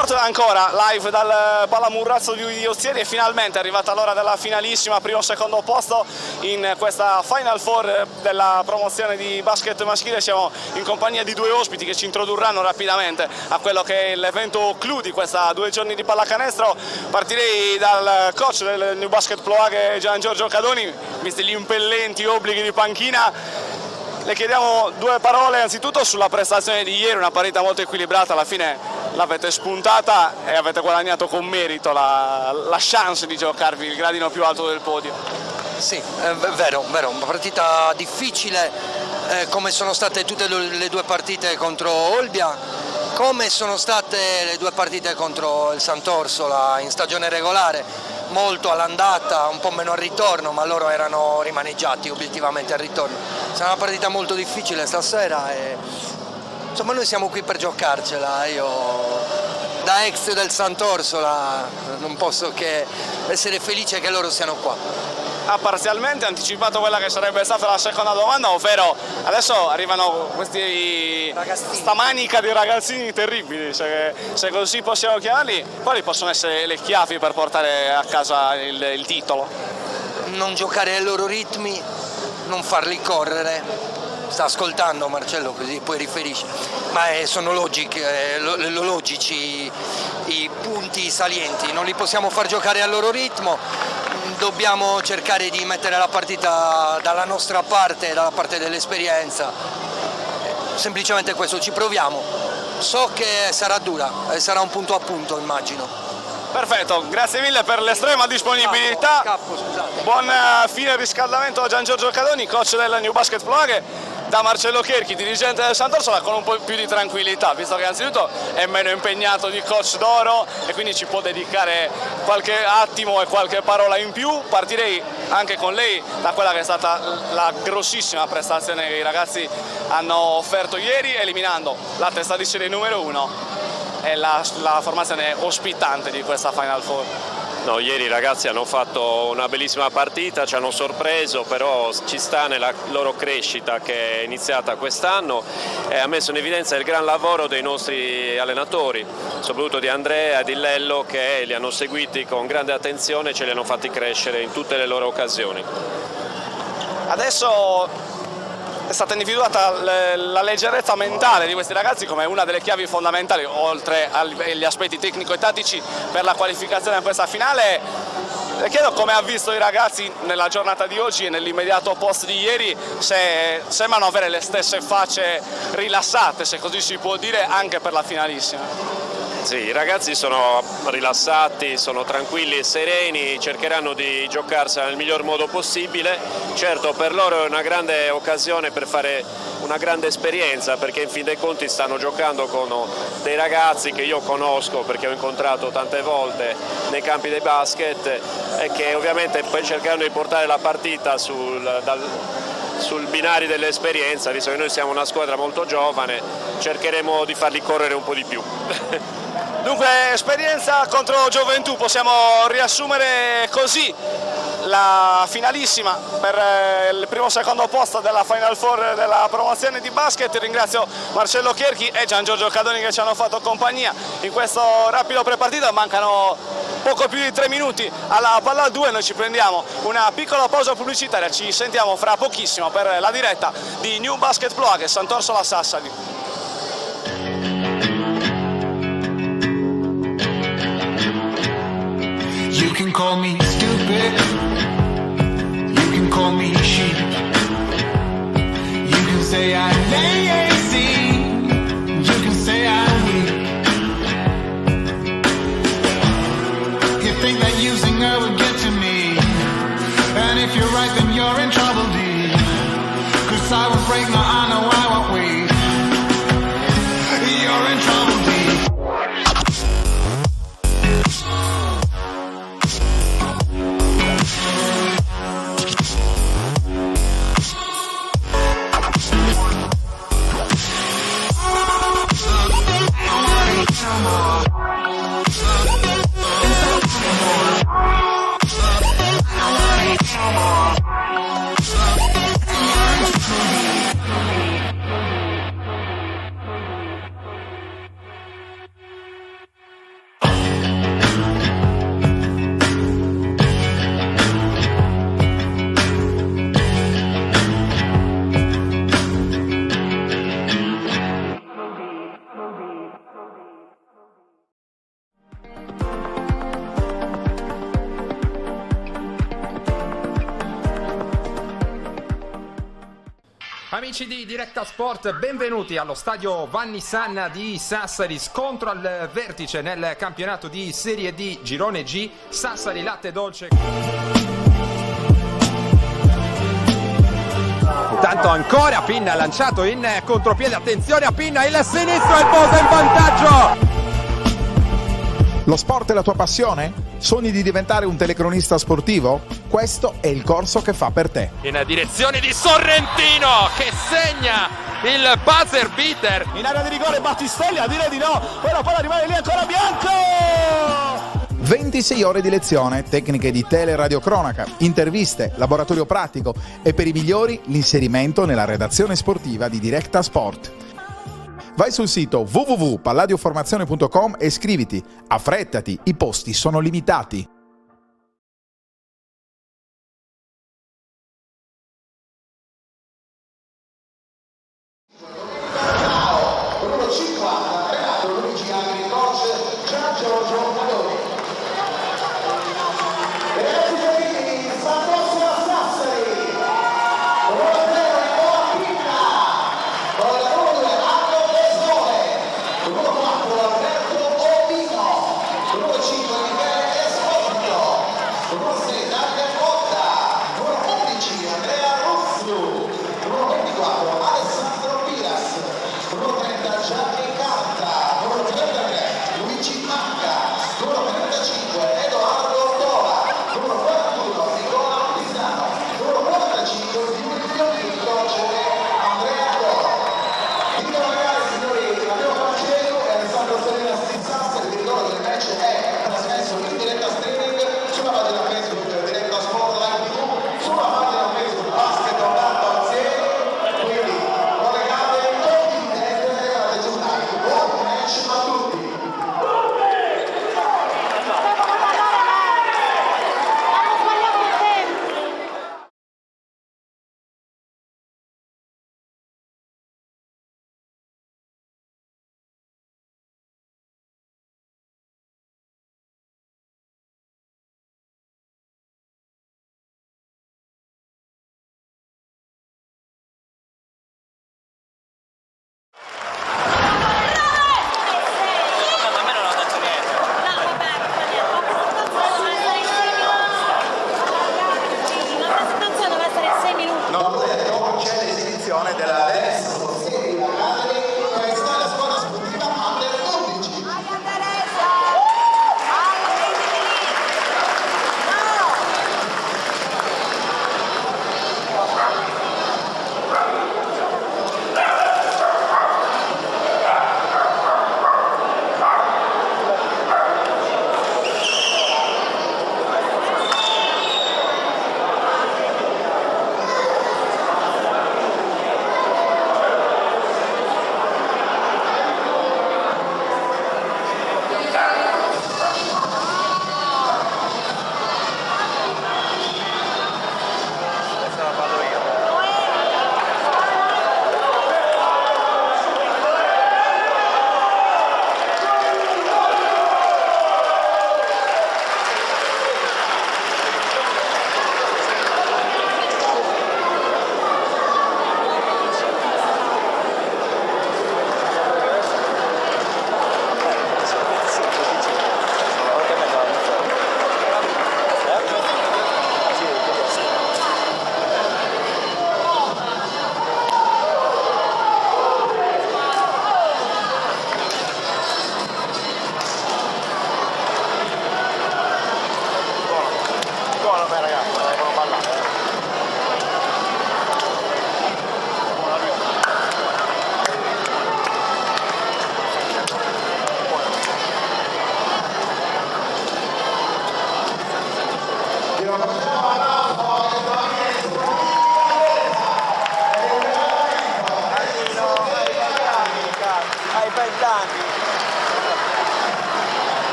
riporto ancora live dal Palamurrazzo di Ozieri e finalmente è arrivata l'ora della finalissima, primo secondo posto in questa Final Four della promozione di basket maschile. Siamo in compagnia di due ospiti che ci introdurranno rapidamente a quello che è l'evento clou di questa 2 giorni di pallacanestro. Partirei dal coach del New Basket Ploaghe, Gian Giorgio Cadoni, visti gli impellenti obblighi di panchina. Le chiediamo due parole anzitutto sulla prestazione di ieri, una partita molto equilibrata, alla fine l'avete spuntata e avete guadagnato con merito la chance di giocarvi il gradino più alto del podio. Sì, vero, una partita difficile, come sono state tutte le due partite contro Olbia, come sono state le due partite contro il Sant'Orsola in stagione regolare. Molto all'andata, un po' meno al ritorno, ma loro erano rimaneggiati obiettivamente al ritorno. Sarà una partita molto difficile stasera e insomma noi siamo qui per giocarcela. Io da ex del Sant'Orsola non posso che essere felice che loro siano qua. Ha parzialmente anticipato quella che sarebbe stata la seconda domanda, ovvero adesso arrivano questa manica di ragazzini terribili, se così possiamo chiamarli. Quali possono essere le chiavi per portare a casa il titolo? Non giocare ai loro ritmi, non farli correre. Sta ascoltando Marcello, così poi riferisce, ma sono logici i punti salienti, non li possiamo far giocare al loro ritmo, dobbiamo cercare di mettere la partita dalla nostra parte, dalla parte dell'esperienza, semplicemente questo, ci proviamo, so che sarà dura, sarà un punto a punto immagino. Perfetto, grazie mille per l'estrema disponibilità. Buon fine riscaldamento a Gian Giorgio Cadoni, coach del New Basket Ploaghe. Da Marcello Cherchi, dirigente del Sant'Orsola, con un po' più di tranquillità, visto che anzitutto è meno impegnato di coach d'oro e quindi ci può dedicare qualche attimo e qualche parola in più. Partirei anche con lei da quella che è stata la grossissima prestazione che i ragazzi hanno offerto ieri, eliminando la testa di serie numero 1 e la formazione ospitante di questa Final Four. No, ieri i ragazzi hanno fatto una bellissima partita, ci hanno sorpreso, però ci sta nella loro crescita che è iniziata quest'anno e ha messo in evidenza il gran lavoro dei nostri allenatori, soprattutto di Andrea e di Lello, che li hanno seguiti con grande attenzione e ce li hanno fatti crescere in tutte le loro occasioni. Adesso è stata individuata la leggerezza mentale di questi ragazzi come una delle chiavi fondamentali, oltre agli aspetti tecnico e tattici, per la qualificazione a questa finale. Le chiedo come ha visto i ragazzi nella giornata di oggi e nell'immediato post di ieri, se sembrano avere le stesse facce rilassate, se così si può dire, anche per la finalissima. Sì, i ragazzi sono rilassati, sono tranquilli e sereni, cercheranno di giocarsela nel miglior modo possibile. Certo, per loro è una grande occasione per fare una grande esperienza, perché in fin dei conti stanno giocando con dei ragazzi che io conosco perché ho incontrato tante volte nei campi dei basket e che ovviamente poi cercheranno di portare la partita sul binario dell'esperienza, visto che noi siamo una squadra molto giovane, cercheremo di farli correre un po' di più. Dunque, esperienza contro gioventù, possiamo riassumere così la finalissima per il primo secondo posto della Final Four della promozione di basket. Ringrazio Marcello Cherchi e Gian Giorgio Cadoni che ci hanno fatto compagnia in questo rapido prepartita. Mancano poco più di 3 minuti alla palla 2, noi ci prendiamo una piccola pausa pubblicitaria, ci sentiamo fra pochissimo per la diretta di New Basket Ploaghe Sant'Orsola Sassari. You can call me stupid, you can call me sheep, you can say I'm lazy, you can say I'm weak. You think that using her will get to me, and if you're right then you're in trouble, dear, 'cause I will break my honor, I won't wait. You're in trouble, dear. Amici di Diretta Sport, benvenuti allo stadio Vanni Sanna di Sassari, scontro al vertice nel campionato di Serie D Girone G, Sassari Latte Dolce. Intanto ancora Pinna lanciato in contropiede, attenzione a Pinna, il sinistro e il Bosa in vantaggio! Lo sport è la tua passione? Sogni di diventare un telecronista sportivo? Questo è il corso che fa per te. In direzione di Sorrentino che segna il buzzer beater. In area di rigore Battistelli, a dire di no, poi la palla rimane lì ancora Bianco! 26 ore di lezione, tecniche di teleradiocronaca, interviste, laboratorio pratico e per i migliori l'inserimento nella redazione sportiva di Diretta Sport. Vai sul sito www.palladioformazione.com e iscriviti. Affrettati, i posti sono limitati.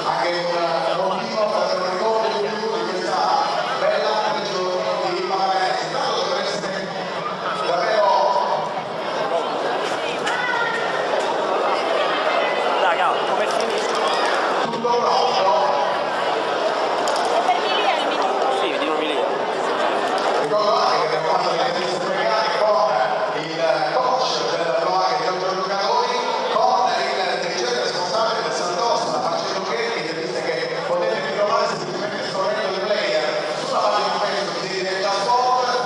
anche un motivo per un ricordo in più di questa bella regione di Pallacanestro. Intanto dovreste davvero tutto pronto. Sì, di Milia. Ricordo anche che abbiamo fatto delle interviste pregate con il coach del Ploaghe, Giorgio Cadoni, con il dirigente responsabile del Sant'Orso, Marcello Chetti, interviste che potete ritrovare semplicemente scorrendo il player sulla pagina Facebook di Diretta Sport.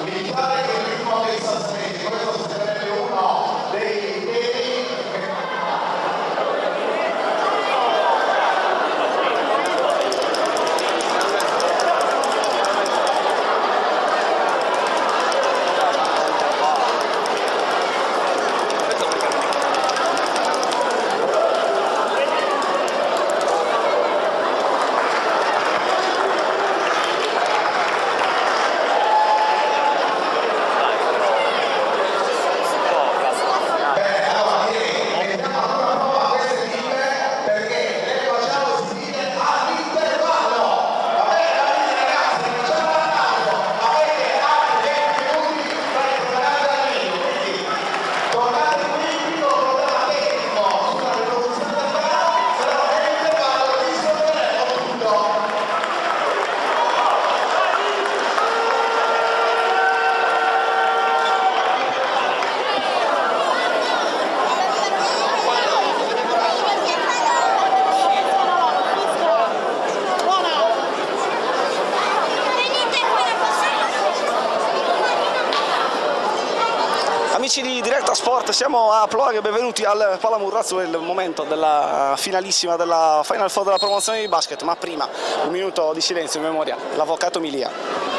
Militare che il ritmo dei sassanesi, questo sarebbe uno dei temi che Amici di Diretta Sport, siamo a Ploaghe, benvenuti al Palamurrazzo, è il momento della finalissima della Final Four della promozione di basket, ma prima un minuto di silenzio in memoria l'avvocato Milia.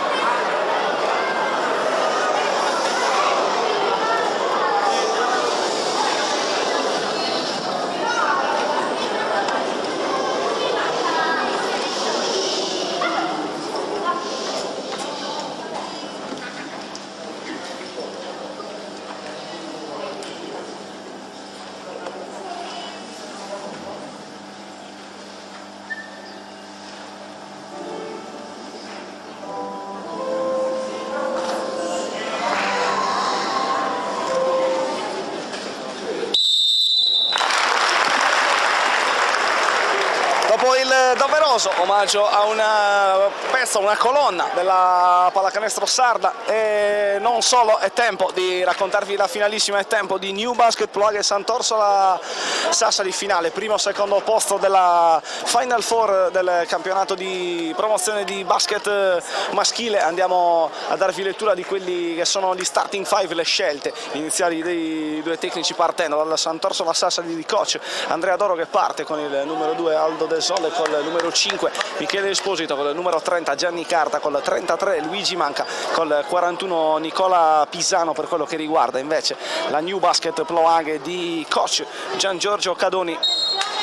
Dopo il doveroso omaggio a una colonna della pallacanestro sarda, e non solo, è tempo di raccontarvi la finalissima, è tempo di New Basket Ploaghe Sant'Orso, la Sassari finale, primo e secondo posto della Final Four del campionato di promozione di basket maschile. Andiamo a darvi lettura di quelli che sono gli starting five, le scelte iniziali dei due tecnici, partendo dal Sant'Orso la Sassari di coach Andrea Doro, che parte con il numero 2 Aldo De Sole, con il numero 5 Michele Esposito, con il numero 30 Gianni Carta, con il 33 Luigi Manca, con il 41 Nicola Pisano per quello che riguarda invece la New Basket Ploaghe di coach Gian Giorgio Cadoni.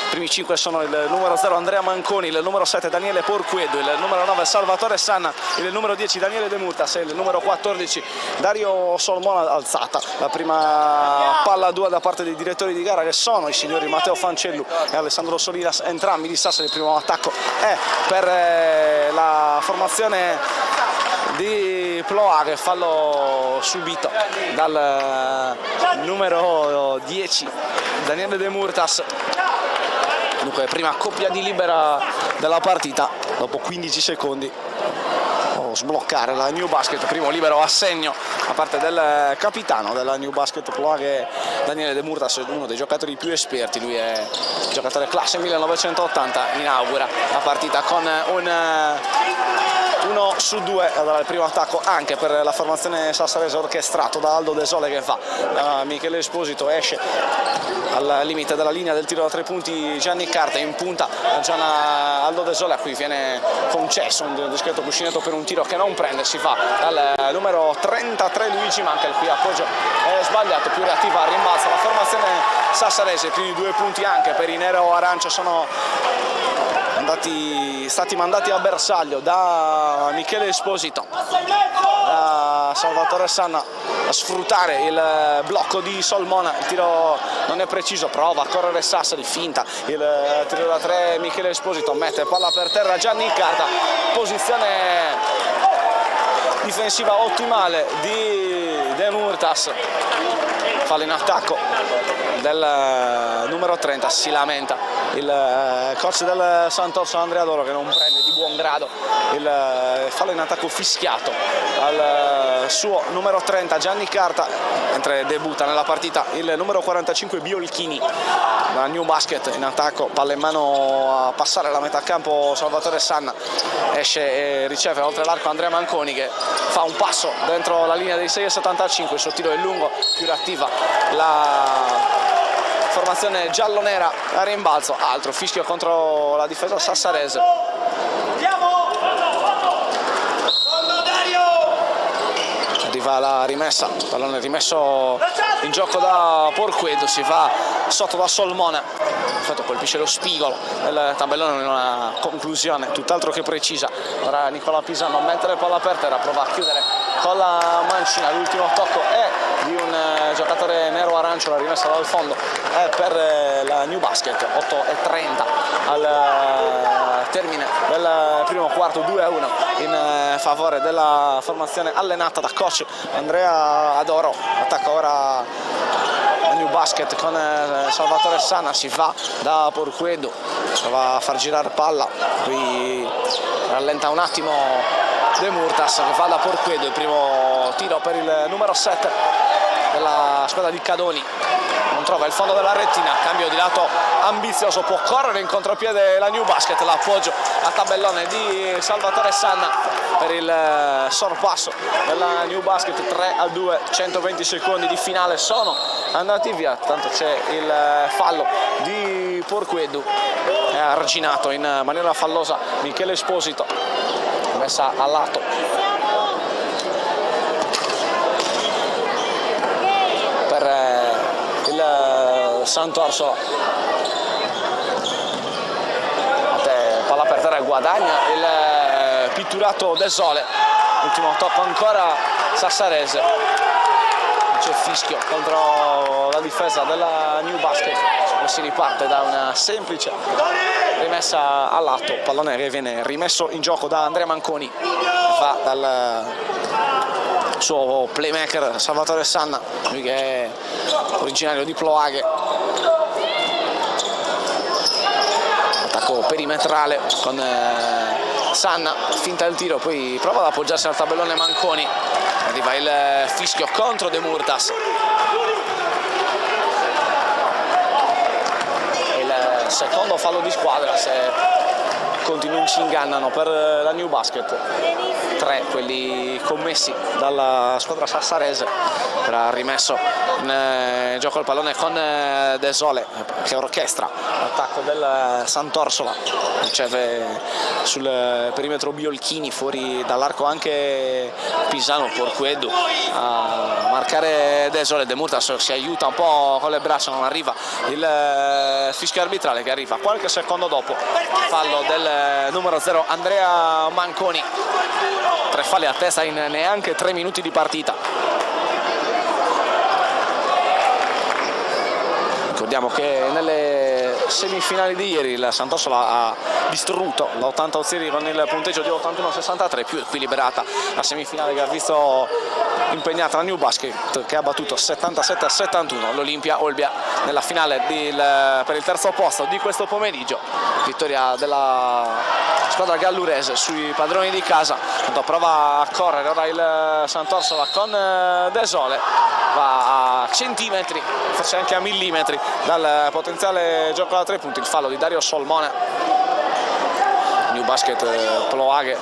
I primi 5 sono il numero 0 Andrea Manconi, il numero 7 Daniele Porquedo, il numero 9 Salvatore Sanna, il numero 10 Daniele De Mutas e il numero 14 Dario Solmona. Alzata la prima palla a 2 da parte dei direttori di gara, che sono i signori Matteo Fancellu e Alessandro Solinas, entrambi di Sassari. Il primo attacco è per la formazione di Ploaghe, fallo subito dal numero 10 Daniele De Murtas. Dunque prima coppia di libera della partita dopo 15 secondi. Sbloccare la New Basket, primo libero a segno da parte del capitano della New Basket Ploaghe Daniele De Murtas, uno dei giocatori più esperti. Lui è giocatore classe 1980, inaugura la partita con un 1 su 2 dal primo attacco anche per la formazione sassarese, orchestrato da Aldo De Sole, che fa Michele Esposito, esce al limite della linea del tiro da 3 punti Gianni Carta, in punta Aldo De Sole, a cui viene concesso un discreto cuscinetto per un tiro che non prende, si fa dal numero 33 Luigi Manca, il cui appoggio è sbagliato, più reattiva al rimbalzo la formazione sassarese. I primi 2 punti anche per i nero-arancio sono stati mandati a bersaglio da Michele Esposito, da Salvatore Sanna a sfruttare il blocco di Solmona. Il tiro non è preciso, prova a correre Sassari, finta il tiro da 3, Michele Esposito mette palla per terra, Gianni Carta, posizione difensiva ottimale di De Murtas, fallo in attacco del numero 30, si lamenta il coach del Sant'Orso Andrea Doro che non prende di buon grado il fallo in attacco fischiato al suo numero 30 Gianni Carta, mentre debutta nella partita il numero 45 Biolchini da New Basket. In attacco, palla in mano a passare la metà campo Salvatore Sanna, esce e riceve oltre l'arco Andrea Manconi che fa un passo dentro la linea dei 6,75, il suo tiro è lungo, più reattiva la formazione giallonera a rimbalzo, altro fischio contro la difesa sassarese. Arriva la rimessa, pallone rimesso in gioco da Porquedo, si va sotto da Solmona, infatti colpisce lo spigolo del tabellone in una conclusione tutt'altro che precisa. Ora Nicola Pisano mentre palla per terra prova a chiudere con la mancina, l'ultimo tocco è di un giocatore nero-arancio, la rimessa dal fondo è per la New Basket. 8:30 al termine del primo quarto, 2-1 in favore della formazione allenata da coach Andrea Adoro. Attacca ora la New Basket con Salvatore Sanna, si va da Porquedo, va a far girare palla, qui rallenta un attimo De Murtas che va da Porquedo, il primo tiro per il numero 7 della squadra di Cadoni, non trova il fondo della rettina, cambio di lato ambizioso, può correre in contropiede la New Basket, l'appoggio a tabellone di Salvatore Sanna per il sorpasso della New Basket. 3-2, 120 secondi di finale sono andati via, tanto c'è il fallo di Porquedo, è arginato in maniera fallosa Michele Esposito, messa a lato per il Sant'Orso. Palla per terra, guadagna il pitturato De Sole, ultimo tocco ancora sassarese, c'è fischio contro la difesa della New Basket e si riparte da una semplice rimessa a lato, pallone che viene rimesso in gioco da Andrea Manconi, fa dal suo playmaker Salvatore Sanna, lui che è originario di Ploaghe. Attacco perimetrale con Sanna, finta il tiro, poi prova ad appoggiarsi al tabellone Manconi, arriva il fischio contro De Murtas. Il secondo fallo di squadra, se conti non ci ingannano, per la New Basket. 3 quelli commessi dalla squadra sassarese. Era rimesso in gioco il pallone con De Sole che orchestra l'attacco del Sant'Orsola, riceve sul perimetro Biolchini, fuori dall'arco anche Pisano, Porquedo a marcare De Sole. De Murtas si aiuta un po' con le braccia, non arriva il fischio arbitrale che arriva qualche secondo dopo, fallo del numero 0 Andrea Manconi. 3 falli a testa in neanche 3 minuti di partita. Ricordiamo che nelle semifinali di ieri il Sant'Orsola ha distrutto l'80 Ozieri con il punteggio di 81-63, più equilibrata la semifinale che ha visto impegnata la New Basket che ha battuto 77-71 l'Olimpia Olbia nella finale per il terzo posto di questo pomeriggio. Vittoria della squadra gallurese sui padroni di casa. Prova a correre ora il Sant'Orsola con De Sole, va a centimetri, forse anche a millimetri dal potenziale gioco da 3 punti. Il fallo di Dario Solmona. New Basket Ploaghe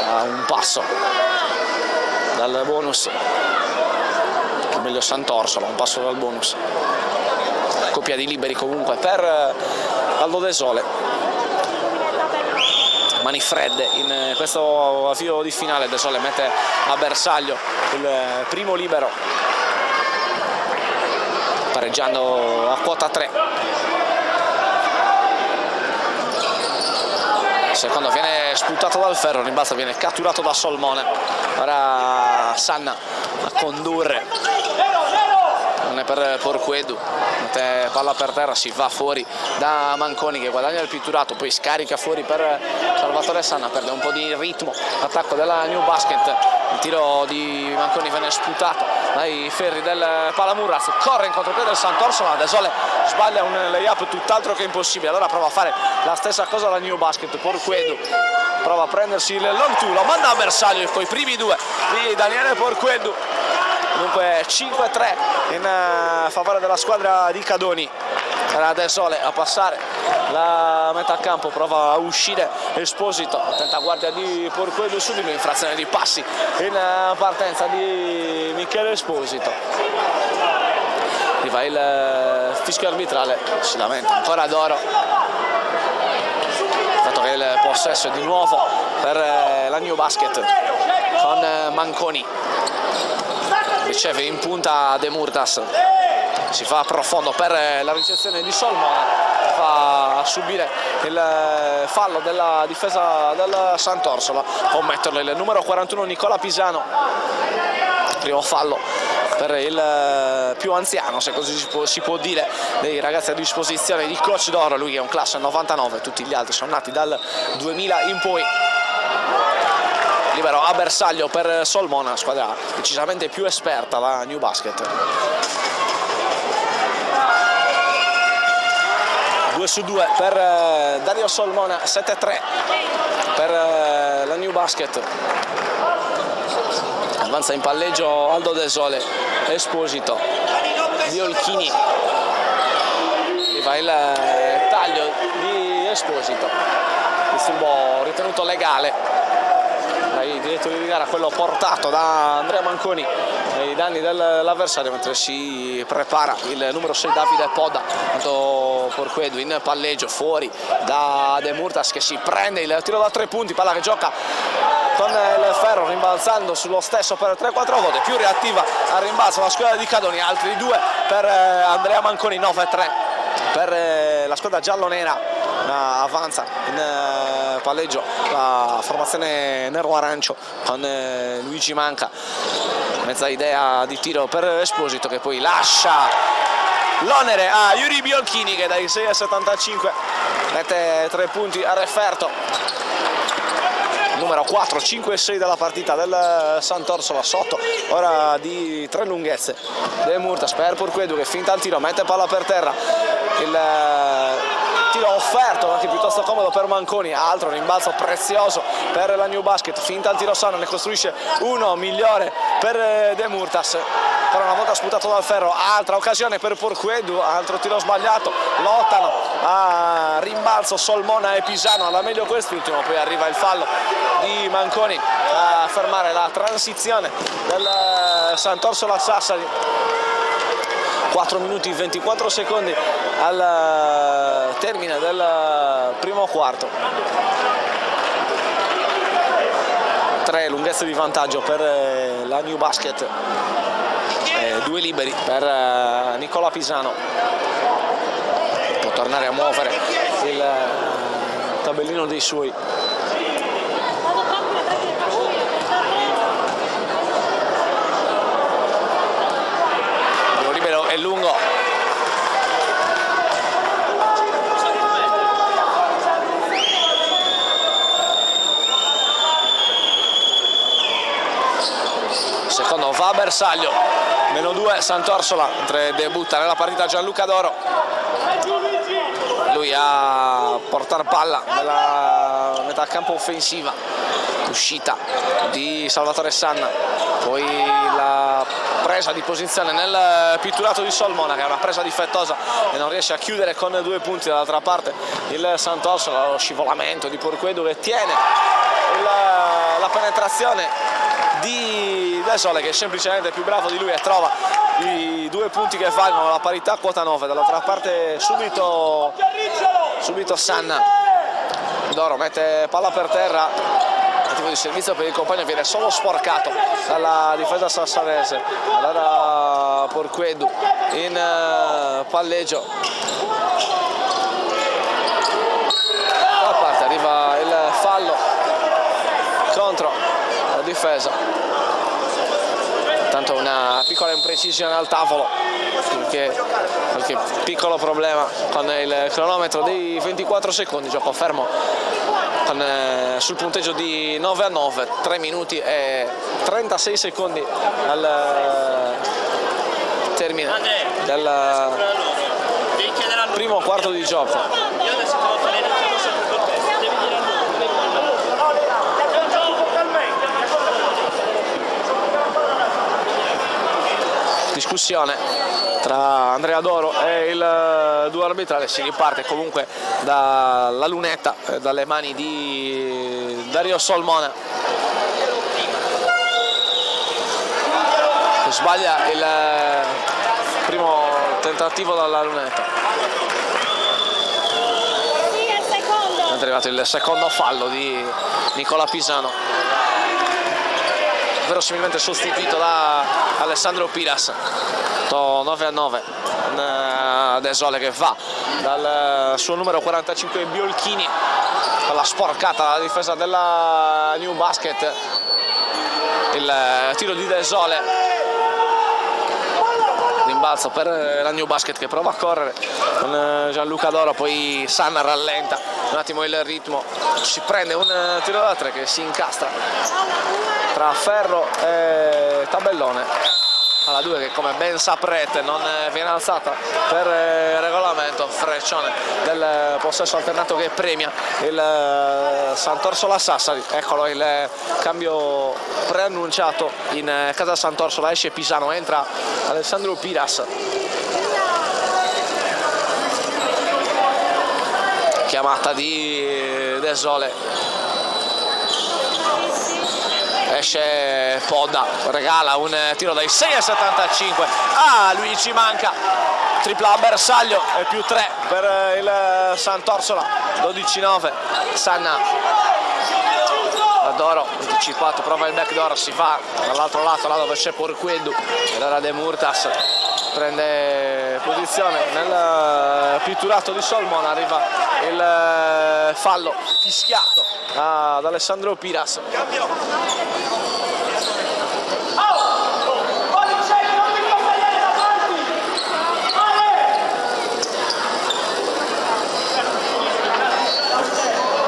a un passo dal bonus, o meglio Sant'Orsola, un passo dal bonus. Coppia di liberi comunque per Aldo De Sole. Mani fredde in questo avvio di finale. De Sole mette a bersaglio il primo libero, pareggiando a quota 3. secondo viene sputato dal Ferro, rimbalza, viene catturato da Solmona. Ora Sanna a condurre, non è per Porquedu, mette palla per terra, si va fuori da Manconi che guadagna il pitturato, poi scarica fuori per Salvatore Sanna, perde un po' di ritmo l'attacco della New Basket. Il tiro di Manconi viene sputato dai ferri del Palamurras, corre in contropiede del Sant'Orsola, De Sole sbaglia un layup tutt'altro che impossibile, allora prova a fare la stessa cosa la New Basket. Porquedu prova a prendersi il long two, lo manda a bersaglio con i primi due di Daniele Porquedu. Dunque 5-3 in favore della squadra di Cadoni. Era De Sole a passare la metà campo, prova a uscire Esposito, tenta guardia di Porquedu su di lui, infrazione di passi in partenza di Michele Esposito. Arriva il fischio arbitrale, si lamenta ancora Doro, il fatto che il possesso è di nuovo per la New Basket con Manconi. Riceve in punta De Murtas, si fa profondo per la ricezione di Solmona, fa subire il fallo della difesa del Sant'Orsola, commetterlo il numero 41 Nicola Pisano. Primo fallo per il più anziano, se così si può dire, dei ragazzi a disposizione di Coach Doro, lui che è un classe 99, tutti gli altri sono nati dal 2000 in poi. Libero a bersaglio per Solmona, squadra decisamente più esperta, la New Basket. 2-2 per Dario Solmona, 7-3 per la New Basket. Avanza in palleggio Aldo De Sole, Esposito, Violchini. Arriva il taglio di Esposito, disturbo ritenuto legale dai direttori di gara, quello portato da Andrea Manconi ai danni dell'avversario, mentre si prepara il numero 6 Davide Podda. Tanto Porquedu in palleggio fuori da De Murtas che si prende il tiro da 3 punti, palla che gioca con il Ferro, rimbalzando sullo stesso per 3-4 volte, più reattiva al rimbalzo la squadra di Cadoni, altri 2 per Andrea Manconi, 9-3 per la squadra giallonera. Avanza in palleggio la formazione nero-arancio con Luigi Manca, mezza idea di tiro per Esposito che poi lascia l'onere a Yuri Biolchini che dai 6-75 mette 3 punti a referto. Numero 4, 5 e 6 della partita del Sant'Orsola, sotto ora di 3 lunghezze. De Murtas per Porquedu che finta il tiro, mette palla per terra, il tiro offerto anche piuttosto comodo per Manconi, altro rimbalzo prezioso per la New Basket, finta il tiro sano, ne costruisce uno migliore per De Murtas, però una volta sputato dal Ferro, altra occasione per Porquedu, altro tiro sbagliato, lottano a rimbalzo Solmona e Pisano, alla meglio quest'ultimo, poi arriva il fallo di Manconi a fermare la transizione del Sant'Orsola Sassari. 4 minuti e 24 secondi al termine del primo quarto. 3 lunghezze di vantaggio per la New Basket, 2 liberi per Nicola Pisano. Può tornare a muovere il tabellino dei suoi. È lungo, secondo va a bersaglio, -2 Sant'Orsola, mentre debutta nella partita Gianluca Doro, lui a portare palla nella metà campo offensiva, uscita di Salvatore Sanna, poi la presa di posizione nel pitturato di Solmona che è una presa difettosa e non riesce a chiudere con 2 punti. Dall'altra parte il Sant'Orsola, lo scivolamento di Porquedu che tiene la penetrazione di De Sole che è semplicemente più bravo di lui e trova i 2 punti che valgono la parità, quota 9. Dall'altra parte subito Sanna, Doro mette palla per terra, tentativo di servizio per il compagno viene solo sporcato dalla difesa sassarese. Allora Porquedu in palleggio, da parte arriva il difesa. Tanto una piccola imprecisione al tavolo, qualche piccolo problema con il cronometro dei 24 secondi, gioco fermo sul punteggio di 9-9, 3 minuti e 36 secondi al termine del primo quarto di gioco. Discussione tra Andrea Doro e il duo arbitrale, si riparte comunque dalla lunetta, dalle mani di Dario Solmona, che sbaglia il primo tentativo dalla lunetta. È arrivato il secondo fallo di Nicola Pisano, verosimilmente sostituito da Alessandro Piras. 9-9, Desole che va dal suo numero 45 Biolchini con la sporcata la difesa della New Basket, il tiro di Desole, rimbalzo per la New Basket che prova a correre con Gianluca Doro, poi Sanna rallenta un attimo il ritmo, si prende un tiro da 3 che si incastra tra ferro e tabellone. Alla 2 che, come ben saprete, non viene alzata per regolamento, freccione del possesso alternato che premia il Sant'Orsola Sassari. Eccolo il cambio preannunciato in casa Sant'Orsola, esce Pisano, entra Alessandro Piras. Chiamata di Desole. Esce Podda, regala un tiro dai 6,75. Lui ci manca. Tripla a bersaglio e più 3 per il Sant'Orsola. 12-9. Sanna. Doro anticipato, prova il backdoor, si va dall'altro lato, là dove c'è Porquedu. Ed ora De Murtas prende posizione nel pitturato di Solmona. Arriva il fallo fischiato ad Alessandro Piras.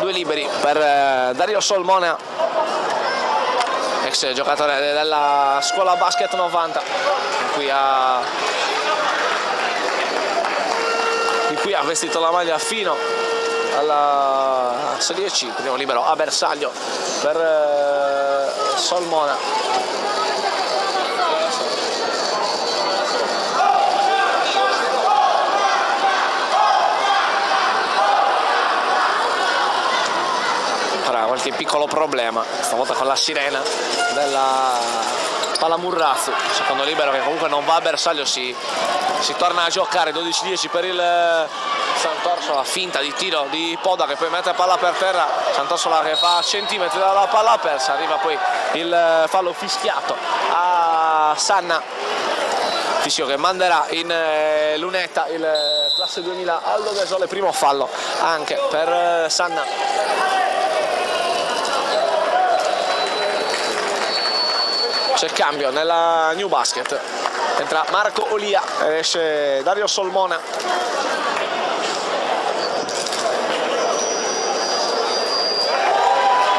Due liberi per Dario Solmona, ex giocatore della scuola basket 90, di cui ha vestito la maglia fino alla Serie C. Primo libero a bersaglio per Solmona. Qualche piccolo problema stavolta con la sirena della Palamurrazzo. Secondo libero che comunque non va a bersaglio, si torna a giocare. 12-10 per il Sant'Orsola, finta di tiro di Podda che poi mette palla per terra. Sant'Orsola che fa centimetri dalla palla persa. Arriva poi il fallo fischiato a Sanna, fischio che manderà in lunetta il classe 2000 Aldo Desole. Primo fallo anche per Sanna. C'è il cambio nella New Basket, entra Marco Olia, esce Dario Solmona.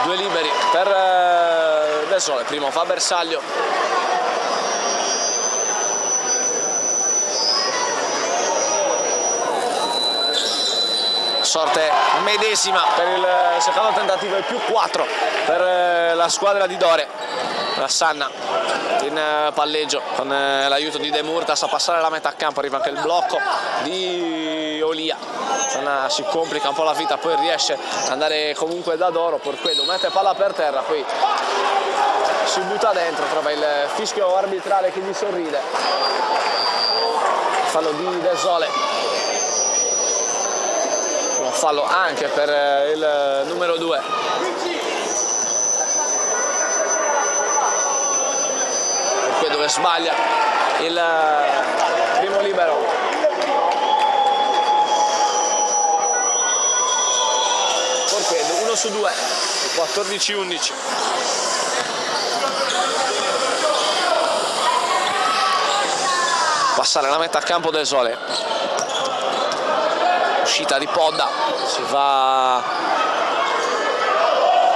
Due liberi per Desole, primo fa bersaglio. Sorte medesima per il secondo tentativo e più 4 per la squadra di Dore. La Sanna in palleggio con l'aiuto di De Murtas a passare la metà campo, arriva anche il blocco di Olia. Sanna si complica un po' la vita, poi riesce ad andare comunque da Doro. Porquedu mette palla per terra, poi si butta dentro, trova il fischio arbitrale che gli sorride. Fallo di Desole, un fallo anche per il numero 2. Dove sbaglia il primo libero. Porquedu, 1 su 2, 14-11. Passare la metà a campo del Sole, uscita di Podda, si va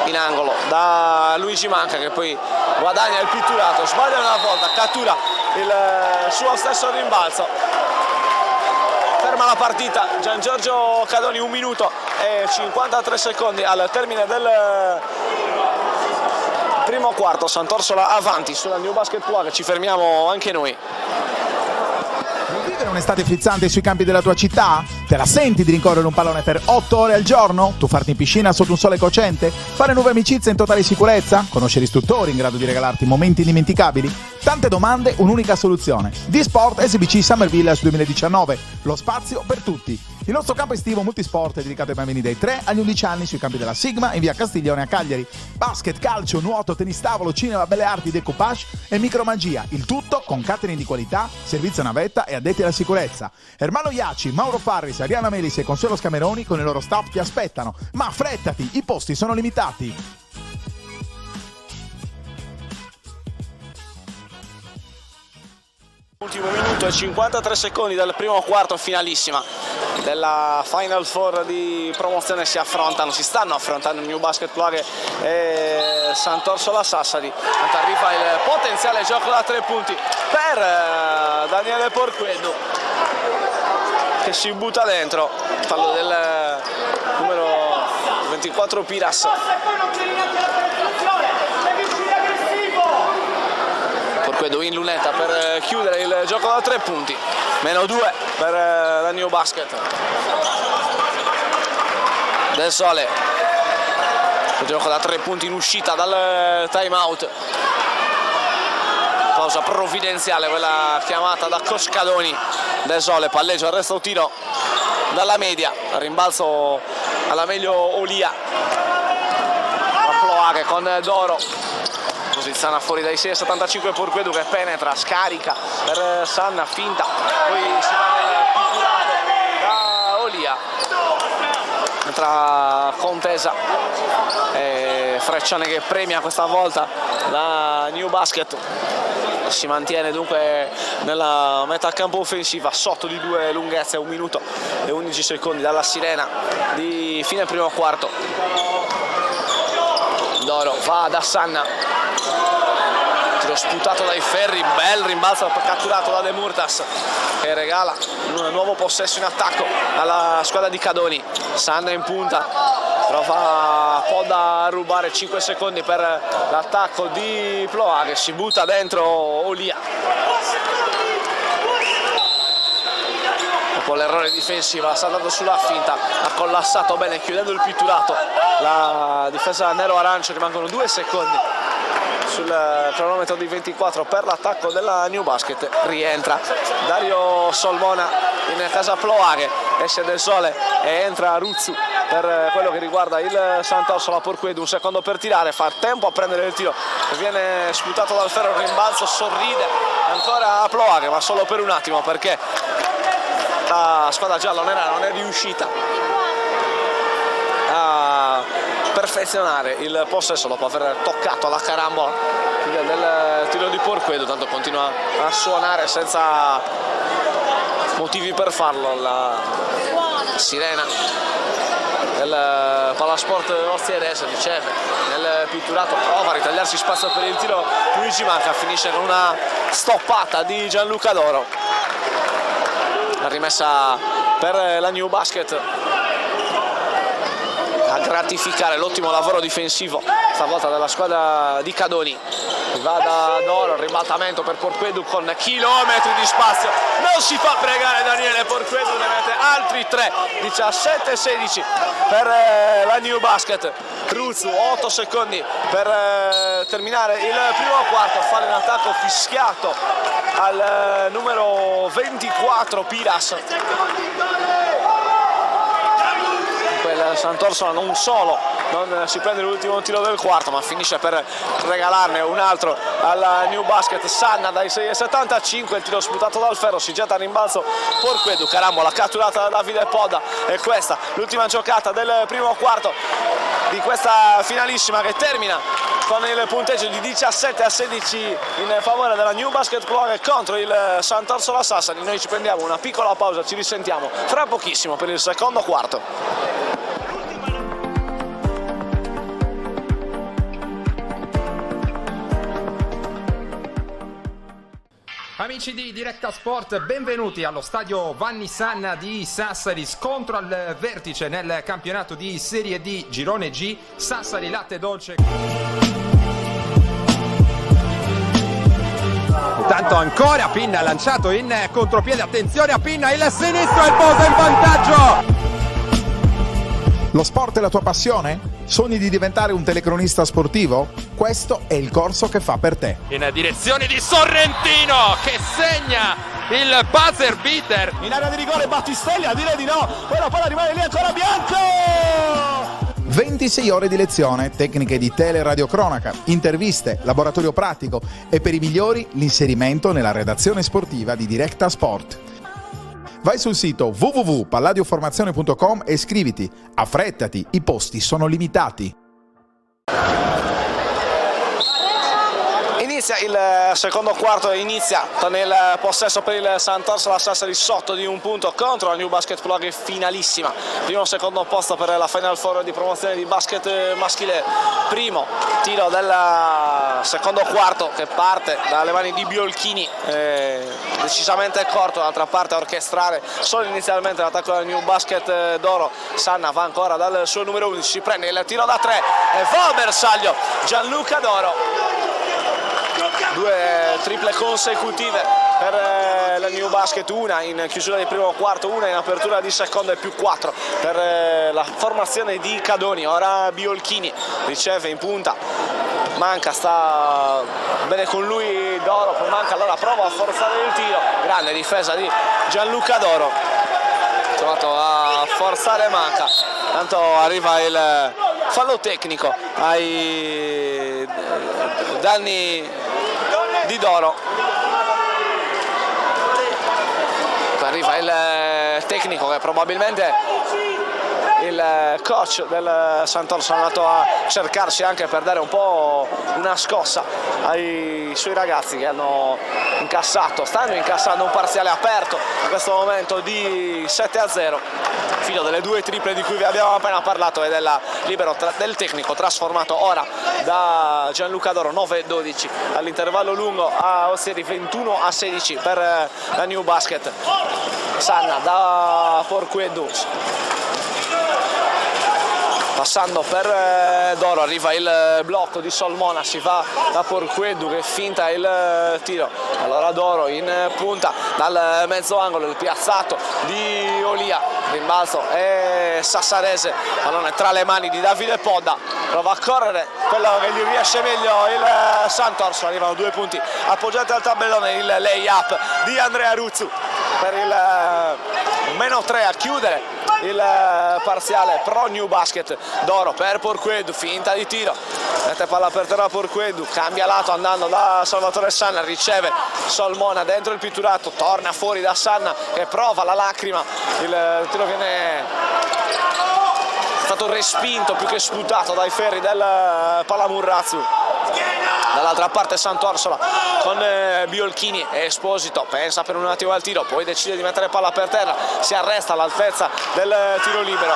in angolo da Luigi Manca che poi guadagna il pitturato, sbaglia una volta, cattura il suo stesso rimbalzo, ferma la partita Gian Giorgio Cadoni, 1 minuto e 53 secondi al termine del primo quarto. Sant'Orsola avanti sulla New Basket Plug, ci fermiamo anche noi. Vuoi vivere un'estate frizzante sui campi della tua città? Te la senti di rincorrere un pallone per 8 ore al giorno? Tuffarti in piscina sotto un sole cocente? Fare nuove amicizie in totale sicurezza? Conoscere istruttori in grado di regalarti momenti indimenticabili? Tante domande, un'unica soluzione. D-Sport SBC Summer Village 2019, lo spazio per tutti. Il nostro campo estivo multisport è dedicato ai bambini dai 3 agli 11 anni sui campi della Sigma in via Castiglione a Cagliari. Basket, calcio, nuoto, tennis tavolo, cinema, belle arti, decoupage e micromagia. Il tutto con catering di qualità, servizio navetta e addetti alla sicurezza. Ermanno Iacci, Mauro Parris, Arianna Melis e Consuelo Scameroni con il loro staff ti aspettano. Ma affrettati, i posti sono limitati. Ultimo minuto e 53 secondi del primo quarto, finalissima della Final Four di promozione si stanno affrontando New Basket Plug e Sant'Orsola Sassari. Arriva il potenziale gioco da 3 punti per Daniele Porquedu che si butta dentro, fallo del numero 24 Piras. Porquedu in lunetta per chiudere il gioco da 3 punti, -2 per la New Basket. Del Sole, il gioco da 3 punti in uscita dal time out, pausa provvidenziale quella chiamata da Coscadoni. Del Sole palleggia, resta un tiro dalla media, rimbalzo alla meglio Olia, Ploaghe con Doro, posiziona fuori dai 6,75 Porquedu che penetra, scarica per Sanna, finta, poi si va nel pitturato da Olia, entra contesa e Frecciane che premia questa volta la New Basket. Si mantiene dunque nella metà campo offensiva sotto di 2 lunghezze, 1 minuto e 11 secondi dalla sirena di fine primo quarto. Doro va da Sanna, tiro sputato dai ferri, bel rimbalzo catturato da De Murtas che regala un nuovo possesso in attacco alla squadra di Cadoni. Sanna in punta, prova Podda a rubare, 5 secondi per l'attacco di Ploa che si butta dentro Olia. Dopo l'errore difensivo sta andando sulla finta, ha collassato bene chiudendo il pitturato la difesa nero-arancio, rimangono 2 secondi sul cronometro di 24 per l'attacco della New Basket. Rientra Dario Solmona in casa Ploaghe, esce Del Sole e entra Ruzzu per quello che riguarda il Sant'Orsola. Porquedu 1 secondo per tirare, fa tempo a prendere il tiro che viene sputato dal ferro, il rimbalzo, sorride ancora a Ploaghe ma solo per un attimo perché la squadra giallonera non è riuscita a perfezionare il possesso dopo aver toccato la carambola del tiro di Porquedu. Tanto continua a suonare senza motivi per farlo la sirena del Palasport Ozzierese, riceve nel pitturato, prova a ritagliarsi spazio per il tiro Luigi Manca, finisce con una stoppata di Gianluca Doro. La rimessa per la New Basket a gratificare l'ottimo lavoro difensivo stavolta della squadra di Cadoni. Va da Doro, ribaltamento per Porquedu con chilometri di spazio, non si fa pregare Daniele Porquedu, ne mette altri 3, 17-16 per la New Basket. Ruzzu, 8 secondi per terminare il primo quarto, fallo in attacco fischiato al numero 24 Piras. il Sant'Orsola non solo non si prende l'ultimo tiro del quarto, ma finisce per regalarne un altro alla New Basket. Sanna dai 6,75, il tiro sputato dal ferro, si getta a rimbalzo Porquedu, carambola catturata da Davide Podda, e questa l'ultima giocata del primo quarto di questa finalissima, che termina con il punteggio di 17-16 in favore della New Basket Plug contro il Sant'Orsola Sassari. Noi ci prendiamo una piccola pausa, ci risentiamo fra pochissimo per il secondo quarto. Amici di Diretta Sport, benvenuti allo stadio Vanni Sanna di Sassari, scontro al vertice nel campionato di Serie D Girone G, Sassari Latte Dolce. Intanto ancora Pinna lanciato in contropiede, attenzione a Pinna, il sinistro e il Bosa in vantaggio! Lo sport è la tua passione? Sogni di diventare un telecronista sportivo? Questo è il corso che fa per te. In direzione di Sorrentino che segna il buzzer beater. In area di rigore Battistelli, a dire di no, poi la palla rimane lì ancora Bianco! 26 ore di lezione, tecniche di teleradiocronaca, interviste, laboratorio pratico e per i migliori l'inserimento nella redazione sportiva di Diretta Sport. Vai sul sito www.palladioformazione.com e iscriviti. Affrettati, i posti sono limitati. Inizia il secondo quarto, inizia con il possesso per il Sant'Orsola Sassari sotto di un punto contro la New Basket Plug, finalissima. Primo secondo posto per la Final Four di promozione di basket maschile. Primo tiro del secondo quarto che parte dalle mani di Biolchini, decisamente corto, d'altra parte a orchestrare solo inizialmente l'attacco del New Basket d'Oro. Sanna va ancora dal suo numero 11, si prende il tiro da 3 e va a bersaglio Gianluca Doro. Due triple consecutive per la New Basket, una in chiusura del primo quarto, una in apertura di secondo e più 4 per la formazione di Cadoni. Ora Biolchini riceve in punta, manca, sta bene con lui Doro, poi manca, allora prova a forzare il tiro, grande difesa di Gianluca Doro, provato a forzare, manca, tanto arriva il fallo tecnico ai danni di Doro. Arriva il tecnico che probabilmente il coach del Sant'Orsola è andato a cercarsi anche per dare un po' una scossa ai suoi ragazzi che stanno incassando un parziale aperto in questo momento di 7-0, figlio delle due triple di cui vi abbiamo appena parlato e della libero del tecnico trasformato ora da Gianluca Doro. 9-12 all'intervallo lungo a Ossieri, 21-16 per la New Basket. Sanna da Porquedu, passando per Doro, arriva il blocco di Solmona, si va da Porquedu che finta il tiro, allora Doro in punta dal mezzo angolo, il piazzato di Olia, rimbalzo e sassarese, pallone tra le mani di Davide Podda, prova a correre, quello che gli riesce meglio il Sant'Orsola, arrivano 2 punti appoggiati al tabellone, il lay-up di Andrea Ruzzu per il -3 a chiudere il parziale pro New Basket. Doro per Porquedu, finta di tiro, mette palla per terra Porquedu, cambia lato andando da Salvatore Sanna, riceve Solmona dentro il pitturato, torna fuori da Sanna che prova la lacrima, il tiro viene stato respinto più che sputato dai ferri del Palamurrazzu. Dall'altra parte Sant'Orsola con Biolchini e Esposito, pensa per un attimo al tiro, poi decide di mettere palla per terra, si arresta all'altezza del tiro libero,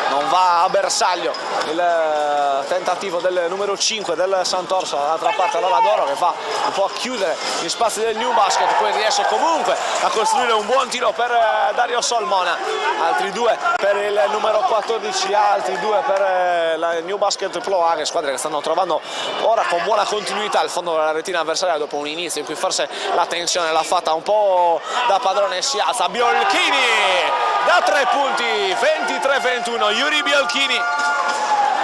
non va a bersaglio il tentativo del numero 5 del Sant'Orsola. Dall'altra parte allora Doro che va un po' a chiudere gli spazi del New Basket, poi riesce comunque a costruire un buon tiro per Dario Solmona, altri 2 per il numero 14, altri 2 per la New Basket Ploaghe, squadre che stanno trovando ora con buona continuità il fondo della retina avversaria dopo un inizio in cui forse la tensione l'ha fatta un po' da padrone. Si alza Biolchini da 3 punti, 23-21, Yuri Biolchini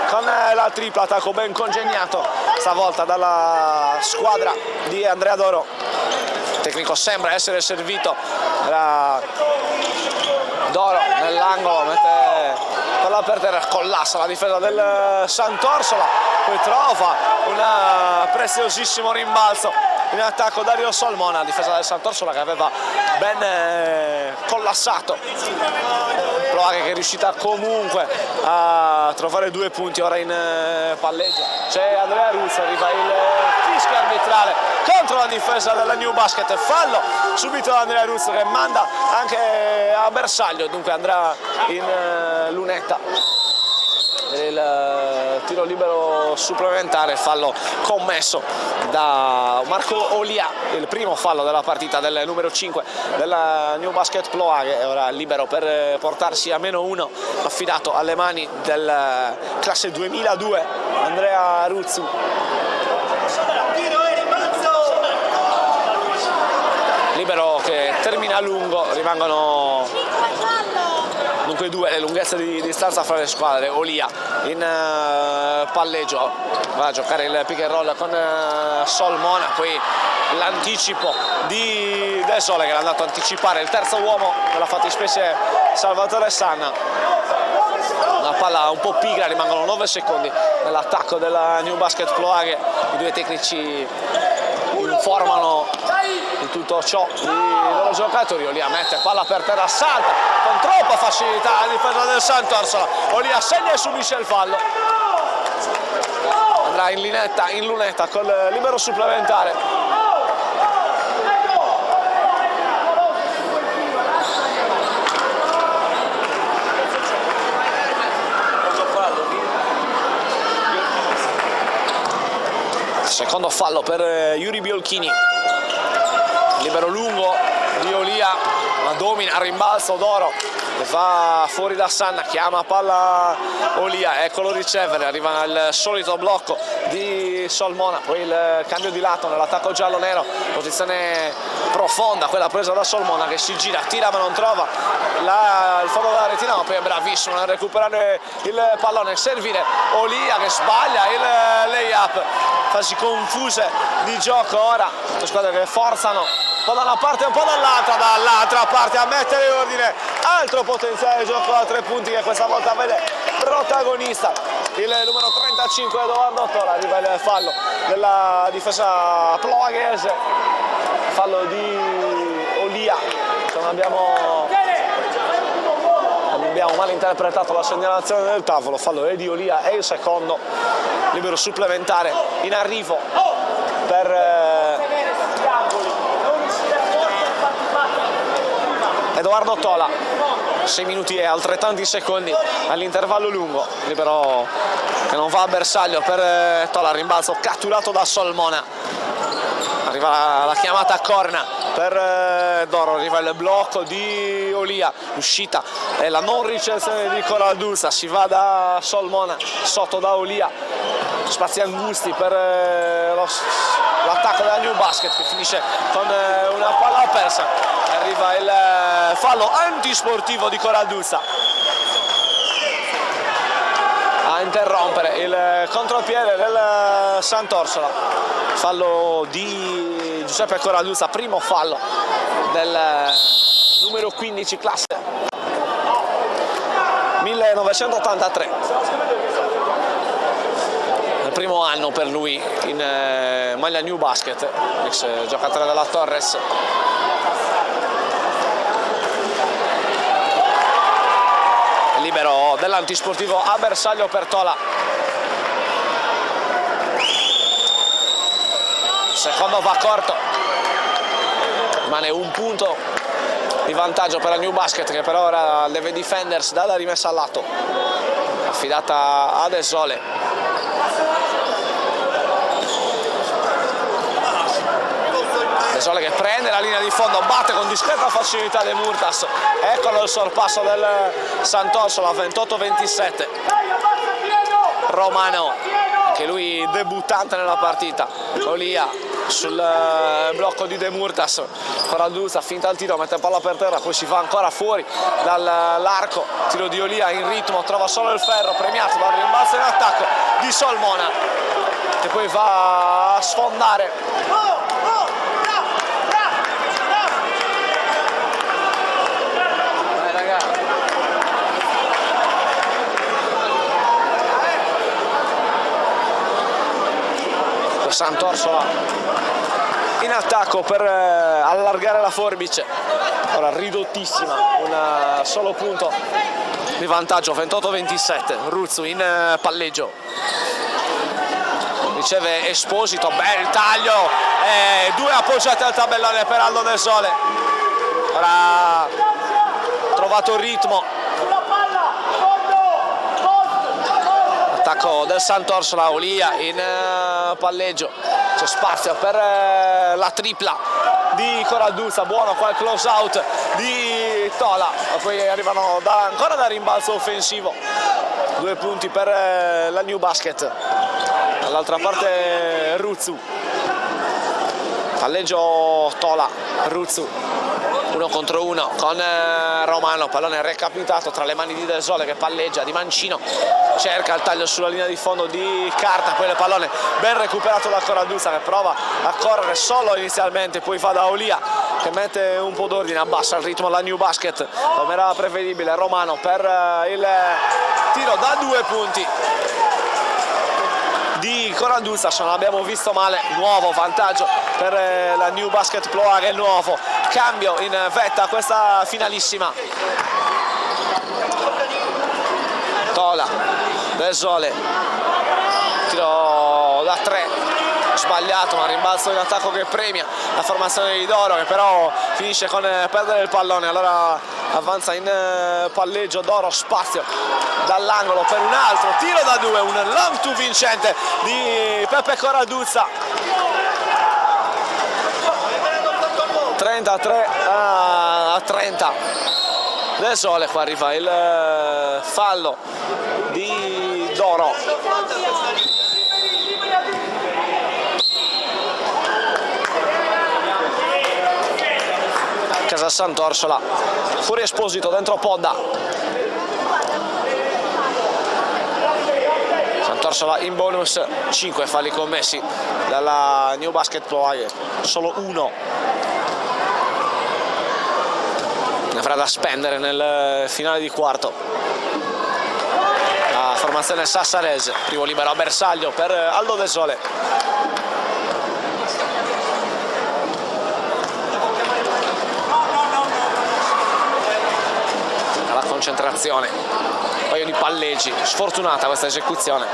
con la tripla, attacco ben congegnato stavolta dalla squadra di Andrea Doro. Il tecnico sembra essere servito da Doro nel all'angolo, mette palla per terra, collassa la difesa del Sant'Orsola, poi trova un preziosissimo rimbalzo in attacco Dario Solmona, difesa del Sant'Orsola che aveva ben collassato. Ploaghe che è riuscita comunque a trovare 2 punti ora in palleggio. C'è Andrea Ruzzi, arriva il fischio arbitrale contro la difesa della New Basket, fallo subito da Andrea Ruzzi che manda anche a bersaglio, dunque andrà in lunetta il tiro libero supplementare, fallo commesso da Marco Olia, il primo fallo della partita del numero 5 della New Basket Ploaghe, è ora libero per portarsi a -1, affidato alle mani del classe 2002 Andrea Ruzzi. Libero che termina a lungo, rimangono dunque 2 le lunghezze di distanza fra le squadre. Olia in palleggio, va a giocare il pick and roll con Solmona, poi l'anticipo di De Sole che l'ha andato a anticipare il terzo uomo della fattispecie Salvatore Sanna. Una palla un po' pigra, rimangono 9 secondi nell'attacco della New Basket Ploaghe, i 2 tecnici informano di tutto ciò i loro giocatori. Olia mette palla per terra, salta con troppa facilità la difesa del Sant'Orsola, Olia segna e subisce il fallo, andrà in lunetta col libero supplementare. Secondo fallo per Yuri Biolchini, libero lungo di Olia, ma domina, rimbalzo d'oro che va fuori da Sanna, chiama palla Olia, eccolo ricevere, arriva il solito blocco di Solmona, poi il cambio di lato nell'attacco giallo-nero, posizione profonda, quella presa da Solmona che si gira, tira ma non trova il fondo della retina, ma poi è bravissimo nel recuperare il pallone, servire Olia che sbaglia il lay-up, fasi confuse di gioco ora, le squadre che forzano un po' da una parte e un po' dall'altra parte a mettere in ordine, altro potenziale gioco da 3 punti che questa volta vede protagonista il numero 35 Edoardo Tola. Arriva il fallo della difesa ploaghese, fallo di Olia, non abbiamo mal interpretato la segnalazione del tavolo, fallo di Olia e il secondo, libero supplementare in arrivo per Edoardo Tola, 6 minuti e altrettanti secondi all'intervallo lungo, libero che non va a bersaglio per Tola, rimbalzo catturato da Solmona, arriva la chiamata a corna per Doro, arriva il blocco di Olia, l'uscita e la non ricezione di Coraldusa, si va da Solmona sotto da Olia, spazi angusti per l'attacco della New Basket che finisce con una palla persa, arriva il fallo antisportivo di Coraldusa a interrompere il contropiede del Sant'Orsola, fallo di Giuseppe Coraldusa, primo fallo del numero 15 classe 1983, il primo anno per lui in maglia New Basket, ex giocatore della Torres. Libero dell'antisportivo a bersaglio per Tola, secondo va corto, rimane un punto di vantaggio per la New Basket che per ora deve difendersi dalla rimessa al lato affidata a De Sole. De Sole che prende la linea di fondo, batte con discreta facilità De Murtas, eccolo il sorpasso del Sant'Orsola, 28-27. Romano, che lui debuttante nella partita, Olia sul blocco di De Murtas, Coraldusa finta il tiro, mette palla per terra, poi si va ancora fuori dall'arco, tiro di Olia in ritmo, trova solo il ferro, premiato dal rimbalzo in attacco di Solmona che poi va a sfondare Sant'Orsola in attacco per allargare la forbice, ora ridottissima, un solo punto di vantaggio, 28-27. Ruzzu in palleggio, riceve Esposito, bel taglio, 2 appoggiati al tabellone per Aldo Del Sole, ora ha trovato il ritmo, attacco del Sant'Orsola, Olia in palleggio, c'è spazio per la tripla di Corraduzza, buono qua il close out di Tola, poi arrivano ancora da rimbalzo offensivo, 2 punti per la New Basket. Dall'altra parte Ruzzu, palleggio Tola, Ruzzu 1 contro 1 con Romano, pallone recapitato tra le mani di Del Sole che palleggia, di mancino cerca il taglio sulla linea di fondo di Carta, poi il pallone ben recuperato da Corraduzza che prova a correre solo inizialmente, poi fa da Olia che mette un po' d'ordine, abbassa il ritmo alla New Basket come era prevedibile. Romano per il tiro da 2 punti di Corraduzza, se non abbiamo visto male, nuovo vantaggio per la New Basket Ploaghe, il nuovo cambio in vetta a questa finalissima. Tola, Del Sole, tiro da 3, sbagliato, ma rimbalzo in attacco che premia la formazione di Doro che però finisce con perdere il pallone, allora avanza in palleggio Doro, spazio dall'angolo per un altro tiro da 2, un long to vincente di Peppe Corraduzza, 33-30. Del Sole, qua arriva il fallo di Doro. Casa Sant'Orsola, fuori Esposito, dentro Podda. Sant'Orsola in bonus, 5 falli commessi dalla New Basket Ploaghe, solo 1 ne avrà da spendere nel finale di quarto. La formazione sassarese, primo libero a bersaglio per Aldo Del Sole. Alla concentrazione, un paio di palleggi, sfortunata questa esecuzione,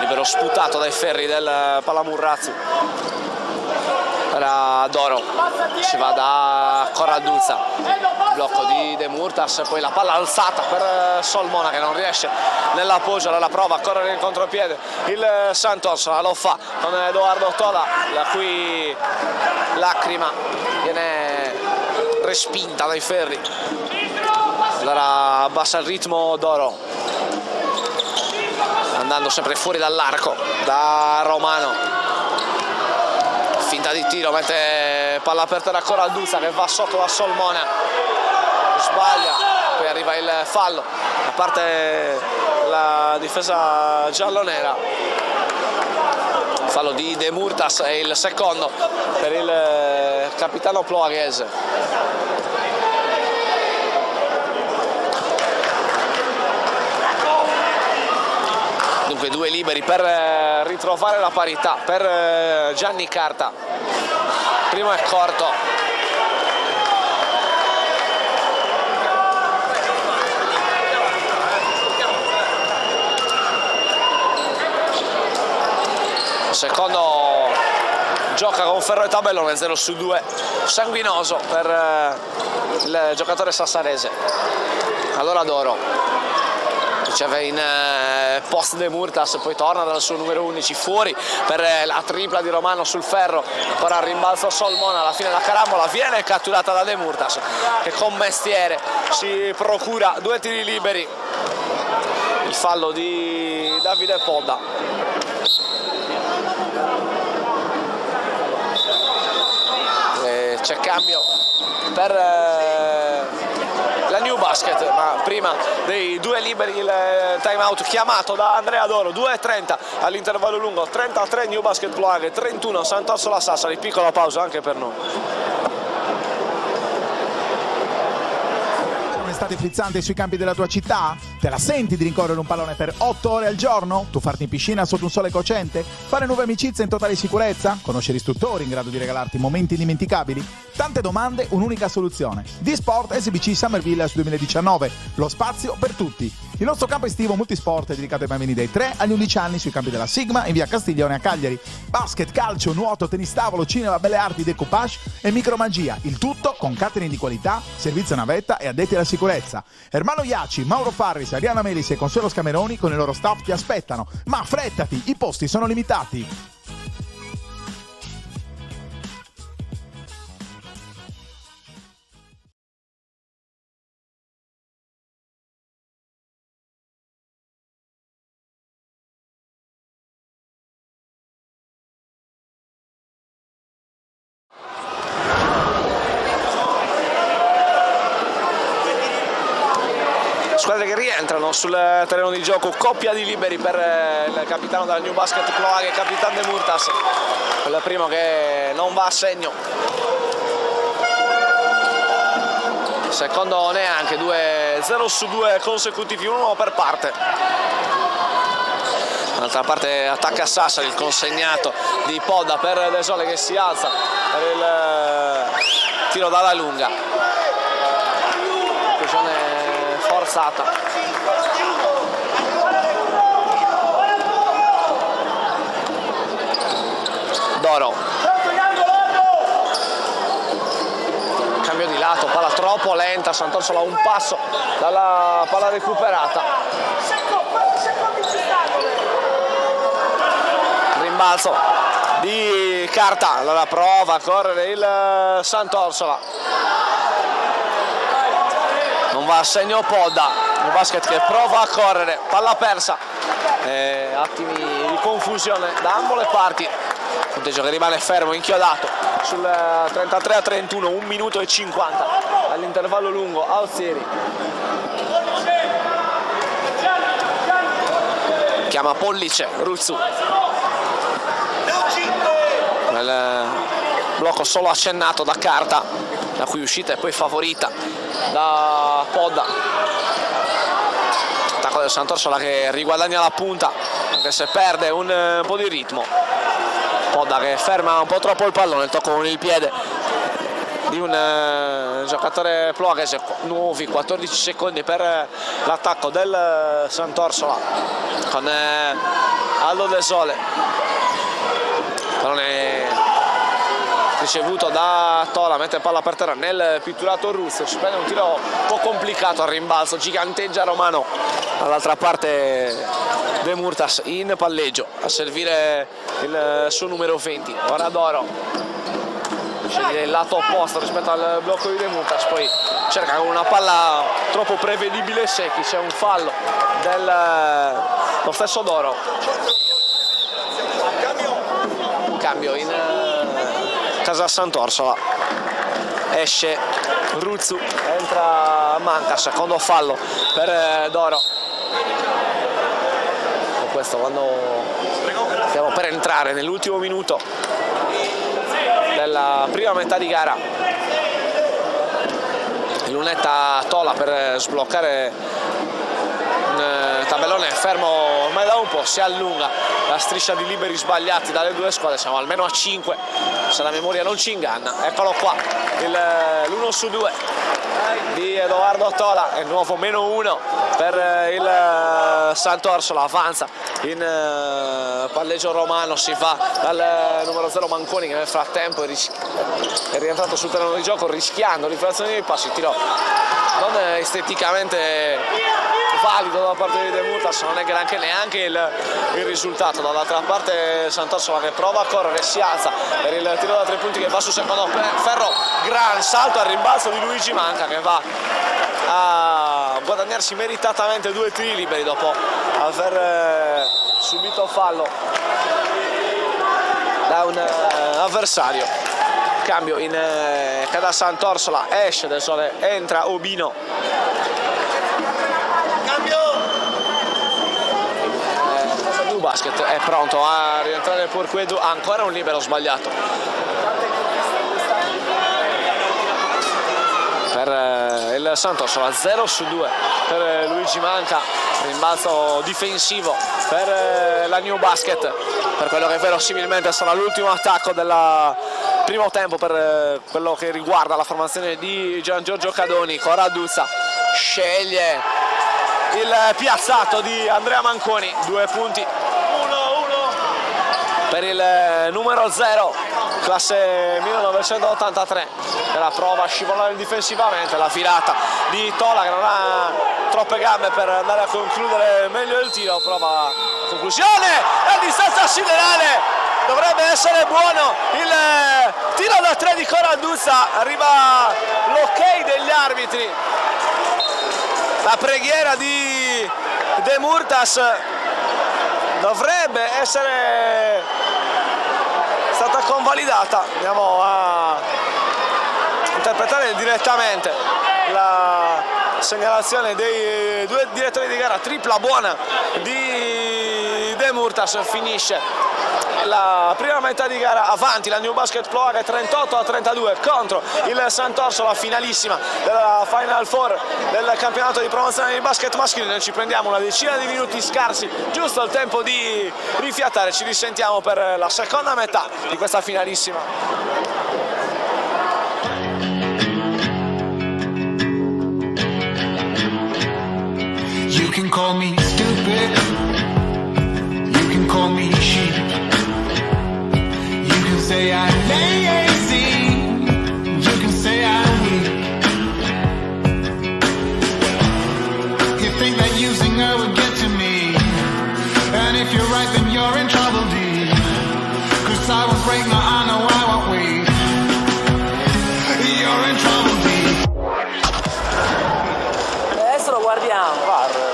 libero sputato dai ferri del Palamurrazzo. Era Doro, si va da Corraduzza, blocco di De Murtas, poi la palla alzata per Solmona che non riesce nell'appoggio, allora prova a correre in contropiede il Sant'Orsola, lo fa con Edoardo Tola, la cui lacrima viene respinta dai ferri, allora abbassa il ritmo Doro, andando sempre fuori dall'arco da Romano, finta di tiro, mette palla aperta da Corraduzza che va sotto da Solmona, sbaglia, poi arriva il fallo a parte la difesa giallonera, fallo di De Murtas è il secondo per il capitano ploaghese. Dunque 2 liberi per ritrovare la parità per Gianni Carta, primo è corto, secondo gioca con ferro e tabellone, 0-2, sanguinoso per il giocatore sassarese. Allora Doro riceve in post De Murtas, poi torna dal suo numero 11 fuori per la tripla di Romano sul ferro, ancora al rimbalzo Solmona, alla fine la carambola viene catturata da De Murtas che con mestiere si procura 2 tiri liberi, il fallo di Davide Podda. C'è cambio per la New Basket, ma prima dei 2 liberi il time out chiamato da Andrea Doro, 2:30 all'intervallo lungo, 33 New Basket Ploaghe, 31 Sant'Orsola Sassari, piccola pausa anche per noi. un'estate frizzante sui campi della tua città? Te la senti di rincorrere un pallone per 8 ore al giorno? Tuffarti in piscina sotto un sole cocente? Fare nuove amicizie in totale sicurezza? Conoscere istruttori in grado di regalarti momenti indimenticabili? Tante domande, un'unica soluzione. D-Sport SBC Summer Village 2019, lo spazio per tutti. Il nostro campo estivo multisport è dedicato ai bambini dai 3 agli 11 anni sui campi della Sigma in via Castiglione a Cagliari. Basket, calcio, nuoto, tennis tavolo, cinema, belle arti, decoupage e micromagia. Il tutto con catering di qualità, servizio navetta e addetti alla sicurezza. Ermano Iaci, Mauro Farris, Ariana Melis e Consuelo Scameroni con il loro staff ti aspettano. Ma affrettati, i posti sono limitati. Squadre che rientrano sul terreno di gioco, coppia di liberi per il capitano della New Basket Ploaghe, Capitan de Murtas, il primo che non va a segno, secondo neanche, 0 su 2 consecutivi, uno per parte. D'altra parte attacca Sassari, il consegnato di Podda per De Sole che si alza per il tiro dalla lunga. Occasione forzata. Doro. Cambio di lato, palla troppo lenta, Sant'Orsola un passo dalla palla recuperata. Rimbalzo di Carta, allora prova a correre il Sant'Orsola. Non va a segno Podda, un basket che prova a correre, palla persa, attimi di confusione da ambo le parti, punteggio che rimane fermo, inchiodato sul 33-31, 1 minuto e 50 all'intervallo lungo. Alzieri chiama Pollice, Ruzzu, nel blocco solo accennato da Carta, la cui uscita è poi favorita da Podda. Attacco del Sant'Orsola che riguadagna la punta anche se perde un po' di ritmo. Podda che ferma un po' troppo il pallone, il tocco con il piede di un giocatore ploaghese. Nuovi 14 secondi per l'attacco del Sant'Orsola con Aldo De Sole. Pallone ricevuto da Tola, mette palla per terra nel pitturato Russo, si prende un tiro un po' complicato al rimbalzo, giganteggia Romano, dall'altra parte De Murtas in palleggio a servire il suo numero 20, ora Doro sceglie il lato opposto rispetto al blocco di De Murtas, poi cerca con una palla troppo prevedibile Secchi, c'è un fallo dello stesso Doro. Cambio in casa Sant'Orsola, esce Ruzzu, entra Manca, secondo fallo per Doro. Con questo quando stiamo per entrare nell'ultimo minuto della prima metà di gara, Lunetta Tola per sbloccare un tabellone fermo ormai da un po', si allunga la striscia di liberi sbagliati dalle due squadre, siamo almeno a 5 se la memoria non ci inganna. Eccolo qua l'1 su 2 di Edoardo Tola e nuovo -1 per il Sant'Orsola, avanza in palleggio Romano, si va dal numero 0 Manconi che nel frattempo è rientrato sul terreno di gioco rischiando l'inflazione dei passi, tiro non esteticamente valido da parte di De Murtas, non è granché neanche il risultato. Dall'altra parte Sant'Orsola che prova a correre, si alza per il tiro da 3 punti che va su secondo ferro, gran salto al rimbalzo di Luigi Manca che va a guadagnarsi meritatamente 2 tiri liberi dopo aver subito fallo da un avversario. Cambio in casa Sant'Orsola, esce De Sole, entra Obino. New Basket è pronto a rientrare Porquedu, ancora un libero sbagliato per il Santos, la 0-2 per Luigi Manca, rimbalzo difensivo per la New Basket, per quello che verosimilmente sarà l'ultimo attacco del primo tempo per quello che riguarda la formazione di Gian Giorgio Cadoni. Coraduzza sceglie il piazzato di Andrea Manconi, 2 punti, 1-1 per il numero 0, classe 1983, che la prova a scivolare difensivamente, la filata di Tola che non ha troppe gambe per andare a concludere meglio il tiro, prova la conclusione, a distanza siderale, dovrebbe essere buono il tiro da 3 di Coraduzza, arriva l'ok degli arbitri, la preghiera di De Murtas dovrebbe essere stata convalidata. Andiamo a interpretare direttamente la segnalazione dei 2 direttori di gara, tripla buona di De Murtas, finisce la prima metà di gara avanti la New Basket Ploaghe 38-32 contro il Sant'Orso, la finalissima della Final Four del campionato di promozione di basket maschile. Noi ci prendiamo una decina di minuti scarsi, giusto il tempo di rifiatare, ci risentiamo per la seconda metà di questa finalissima. You can call me stupid, you can call me sheep, you can say I'm lazy, you can say I'm weak. You think that using her will get to me, and if you're right then you're in trouble, dear, 'cause I won't break my honor, I won't wait. You're in trouble, dear. Adesso lo guardiamo.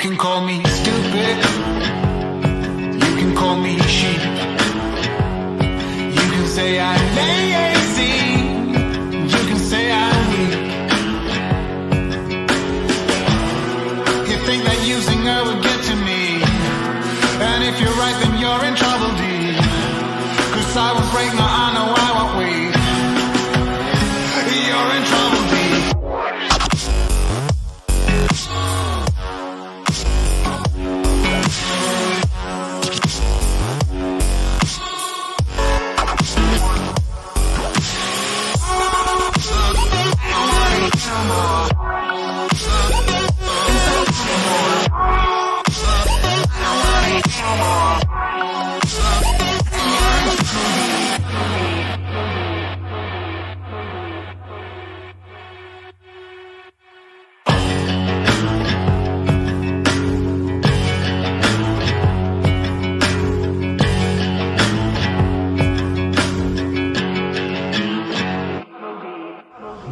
can call me stupid, you can call me sheep, you can say I'm lazy, you can say I'm weak. You think that using her would get to me, and if you're right then you're in trouble, dear, 'cause I won't break my honor, I won't wait. You're in trouble, dear.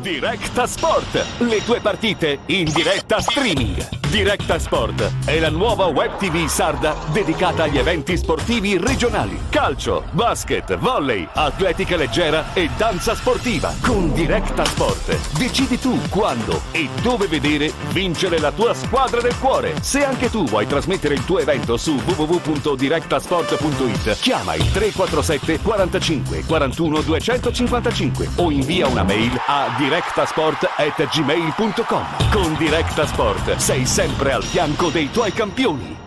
Directa Sport, le tue partite in diretta streaming. Directa Sport è la nuova web TV sarda dedicata agli eventi sportivi regionali. Calcio, basket, volley, atletica leggera e danza sportiva. Con Directa Sport decidi tu quando e dove vedere vincere la tua squadra del cuore. Se anche tu vuoi trasmettere il tuo evento su www.directasport.it, chiama il 347 45 41 255 o invia una mail a directasport@gmail.com. Con Directa Sport sei sempre al fianco dei tuoi campioni.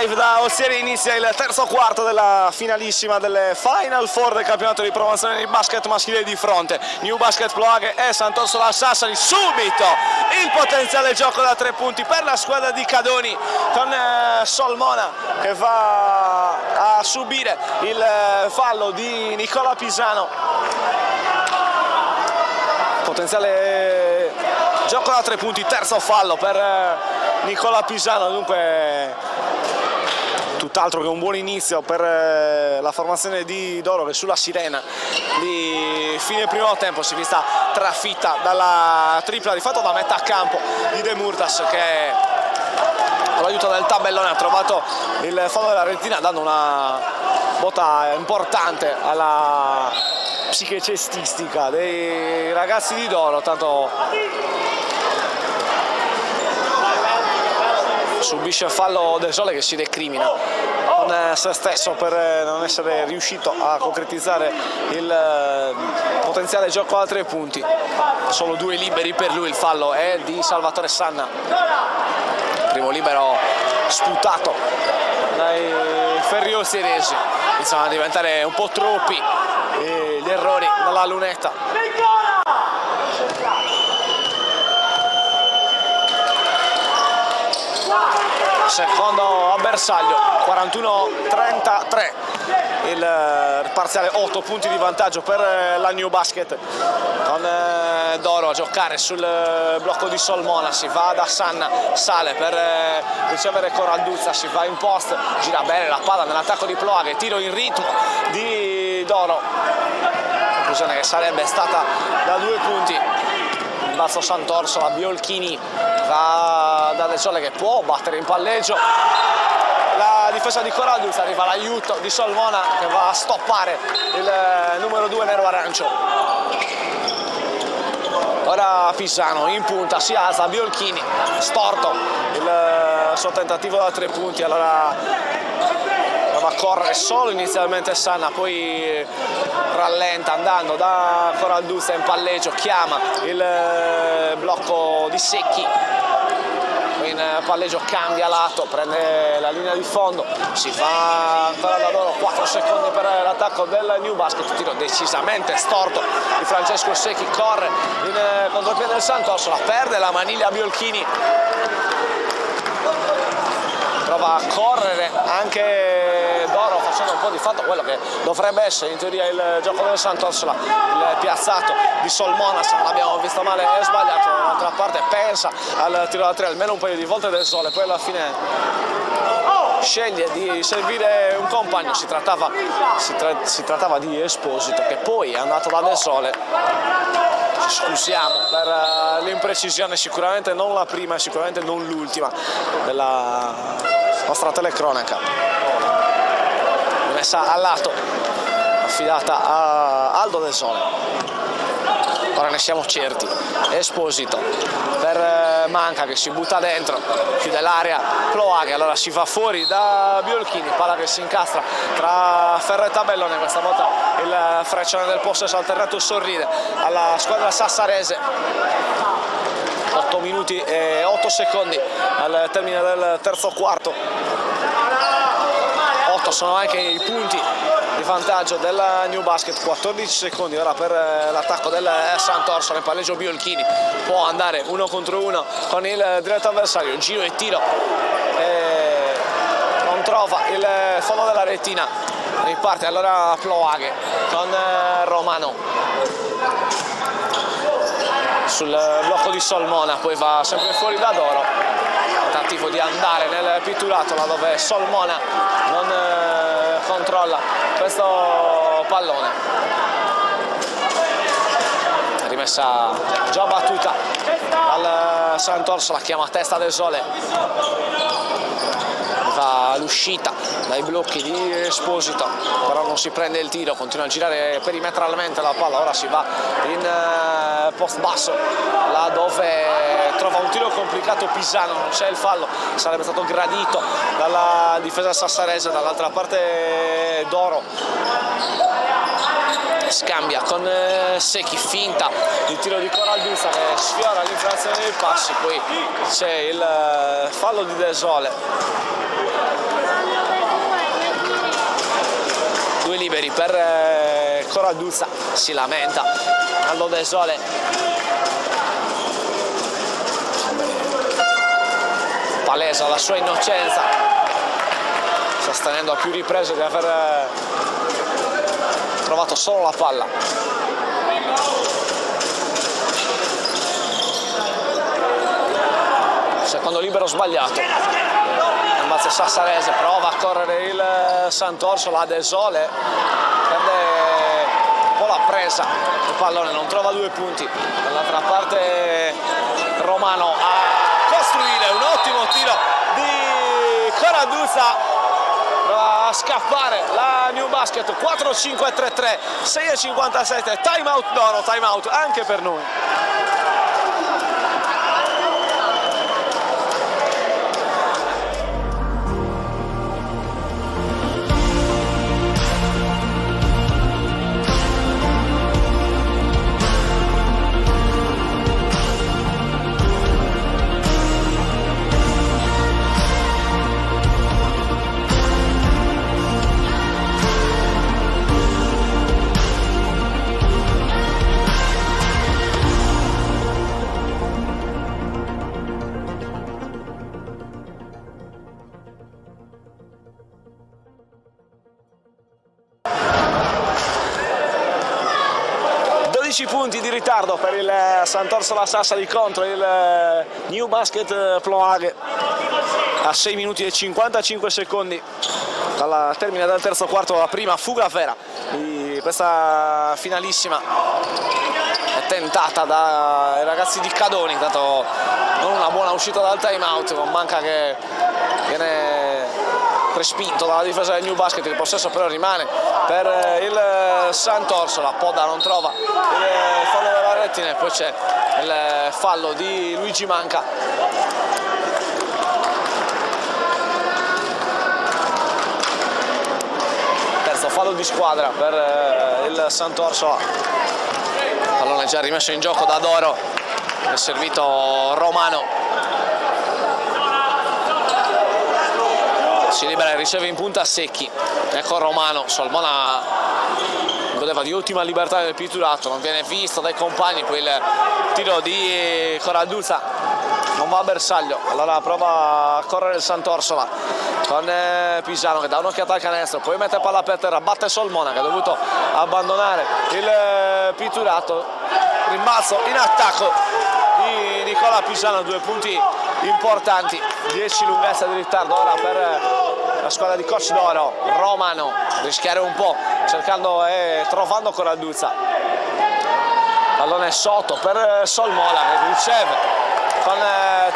Live da Ostieri inizia il terzo quarto della finalissima delle Final Four del campionato di promozione di basket maschile di fronte. New Basket Ploaghe e Sant'Orsola Sassari. Subito il potenziale gioco da 3 punti per la squadra di Cadoni con Solmona che va a subire il fallo di Nicola Pisano. Potenziale gioco da 3 punti, terzo fallo per Nicola Pisano, dunque tutt'altro che un buon inizio per la formazione di Doro, che sulla sirena di fine primo tempo si è vista trafitta dalla tripla di fatto da metà campo di De Murtas, che con l'aiuto del tabellone ha trovato il fallo della Rentina, dando una botta importante alla psiche cestistica dei ragazzi di Doro. Tanto subisce il fallo del Sole, che si recrimina con se stesso per non essere riuscito a concretizzare il potenziale gioco a 3 punti. Solo 2 liberi per lui, il fallo è di Salvatore Sanna. Primo libero sputato dai ferri ostieresi. Iniziano a diventare un po' troppi gli errori dalla lunetta. Secondo a bersaglio, 41-33, il parziale, 8 punti di vantaggio per la New Basket, con Doro a giocare sul blocco di Solmona. Si va da Sanna, sale per ricevere Coralduzza, si va in post, gira bene la palla nell'attacco di Ploaghe, tiro in ritmo di Doro, conclusione che sarebbe stata da 2 punti. Il balzo Sant'Orsola, Biolchini va da Del Sole che può battere in palleggio la difesa di Coraldus, arriva l'aiuto di Solmona che va a stoppare il numero 2 nero-arancio. Ora Pisano in punta, si alza Biolchini, storto il suo tentativo da 3 punti, allora va a correre solo inizialmente Sanna, poi rallenta andando da Coralduzza in palleggio, chiama il blocco di Secchi, in palleggio cambia lato, prende la linea di fondo, si fa ancora da loro, 4 secondi per l'attacco del New Basket, tiro decisamente storto di Francesco Secchi, corre in contropiede del Sant'Orsola, perde la maniglia Biolchini, prova a correre anche Doro, facendo un po' di fatto quello che dovrebbe essere in teoria il gioco del Sant'Orsola. Il piazzato di Solmona, se non l'abbiamo visto male, è sbagliato. Dall'altra parte pensa al tiro da 3 almeno un paio di volte del Sole, poi alla fine sceglie di servire un compagno. Si trattava di Esposito, che poi è andato da Del Sole. Ci scusiamo per l'imprecisione, sicuramente non la prima e sicuramente non l'ultima della nostra telecronaca. Messa al lato, affidata a Aldo Del Sole. Ora ne siamo certi. Esposito per Manca, che si butta dentro, chiude l'area, Ploaghe, allora si va fuori da Biolchini, palla che si incastra tra Ferro e Tabellone. Questa volta il freccione del possesso alternato sorride alla squadra sassarese. 8 minuti e 8 secondi al termine del terzo quarto. 8 sono anche i punti di vantaggio della New Basket. 14 secondi ora per l'attacco del Sant'Orsola. In palleggio Biolchini, può andare 1 contro 1 con il diretto avversario, giro e tiro, non trova il fondo della retina. Riparte allora Ploaghe con Romano sul blocco di Solmona, poi va sempre fuori da Doro. Tentativo di andare nel pitturato, là dove Solmona non controlla questo pallone. Rimessa già battuta dal Sant'Orsola, chiama a testa Del Sole. Va all'uscita dai blocchi di Esposito, però non si prende il tiro, continua a girare perimetralmente la palla. Ora si va in post basso, là dove trova un tiro complicato Pisano, non c'è il fallo, sarebbe stato gradito dalla difesa sassarese. Dall'altra parte Doro scambia con Secchi, finta il tiro di Coralduza che sfiora l'infrazione dei passi, poi c'è il fallo di De Sole. Due liberi per Coralduza, si lamenta Aldo De Sole. Palesa la sua innocenza, sostenendo a più riprese di aver trovato solo la palla. Secondo libero sbagliato. Mazza sassarese, prova a correre il Sant'Orsola, De Sole prende un po' la presa, il pallone non trova 2 punti. Dall'altra parte Romano a costruire un ottimo tiro di Coralduza, va a scappare la New Basket. 4-5-3-3, 6:57, time out Doro, time out anche per noi. Punti di ritardo per il Sant'Orsola Sassari contro il New Basket Ploaghe a 6 minuti e 55 secondi dal termine del terzo quarto. La prima fuga vera di questa finalissima è tentata dai ragazzi di Cadoni, dato non una buona uscita dal time out, con Manca che viene respinto dalla difesa del New Basket. Il possesso però rimane per il Sant'Orsola. Podda non trova il fallo della retina e poi c'è il fallo di Luigi Manca. Terzo fallo di squadra per il Sant'Orsola. Pallone già rimesso in gioco da Doro, è servito Romano. Si libera e riceve in punta Secchi. Ecco Romano. Solmona godeva di ottima libertà nel pitturato, non viene visto dai compagni, poi il tiro di Coralduza non va Bersaglio, allora prova a correre il Sant'Orsola con Pisano che dà un'occhiata al canestro, poi mette palla per terra, batte Solmona che ha dovuto abbandonare il pitturato, rimbalzo in attacco di Nicola Pisano, 2 punti importanti, 10 lunghezze di ritardo ora per la squadra di Coach Doro. Romano rischiare un po', cercando e trovando Coralduzza, pallone sotto per Solmona che riceve con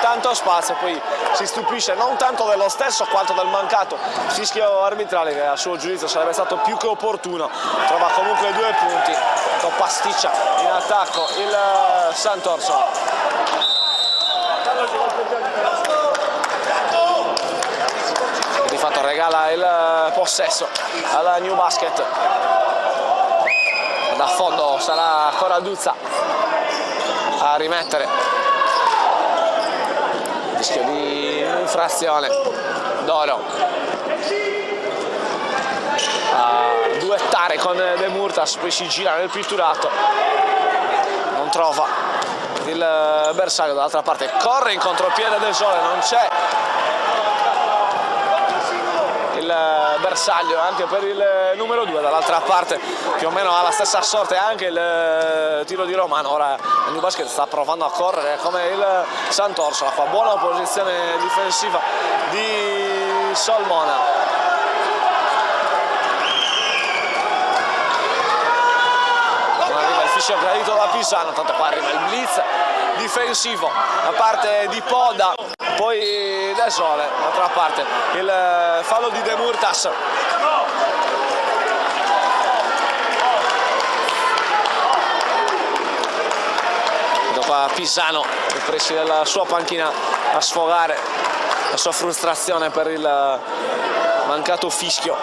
tanto spazio, poi si stupisce non tanto dello stesso quanto del mancato fischio arbitrale che a suo giudizio sarebbe stato più che opportuno, trova comunque 2 punti, pasticcia in attacco il Sant'Orsola. Di fatto regala il possesso alla New Basket, da fondo sarà Coralduzza a rimettere. Rischio di infrazione, Doro a duettare con De Murtas, poi si gira nel pitturato, non trova il bersaglio, dall'altra parte corre in contropiede del Sole, non c'è il bersaglio anche per il numero 2, dall'altra parte più o meno ha la stessa sorte anche il tiro di Romano. Ora il New Basket sta provando a correre come il Sant'Orsola, fa buona posizione difensiva di Solmona. Non arriva il fischio gradito da Pisano, tanto qua arriva il blitz difensivo da parte di Poda, poi De Sole, dall'altra parte il fallo di De Murtas. Qua Pisano, i pressi della sua panchina, a sfogare la sua frustrazione per il mancato fischio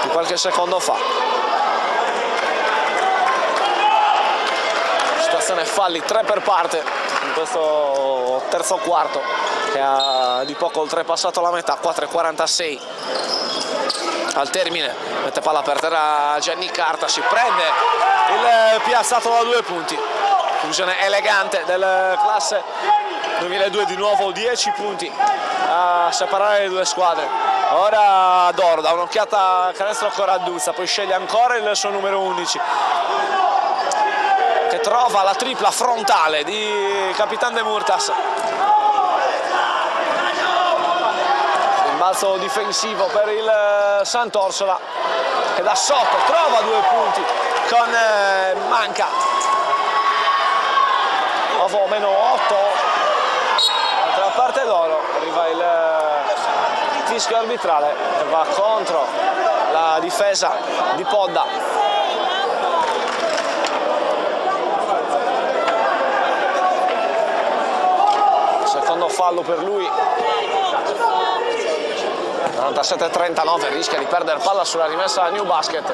di qualche secondo fa. Situazione falli 3 per parte in questo terzo quarto che ha di poco oltrepassato la metà, 4:46 al termine. Mette palla per terra Gianni Carta, si prende il piazzato da 2 punti, conclusione elegante del classe 2002, di nuovo 10 punti a separare le 2 squadre. Ora Doro dà un'occhiata a canestro Coralduzza, poi sceglie ancora il suo numero 11 che trova la tripla frontale di Capitan De Murtas. Rimbalzo difensivo per il Sant'Orsola che da sotto trova 2 punti con manca o meno 8. Dall'altra parte Doro arriva il fischio arbitrale che va contro la difesa di Podda. Secondo fallo per lui. 97-39, rischia di perdere palla sulla rimessa da New Basket,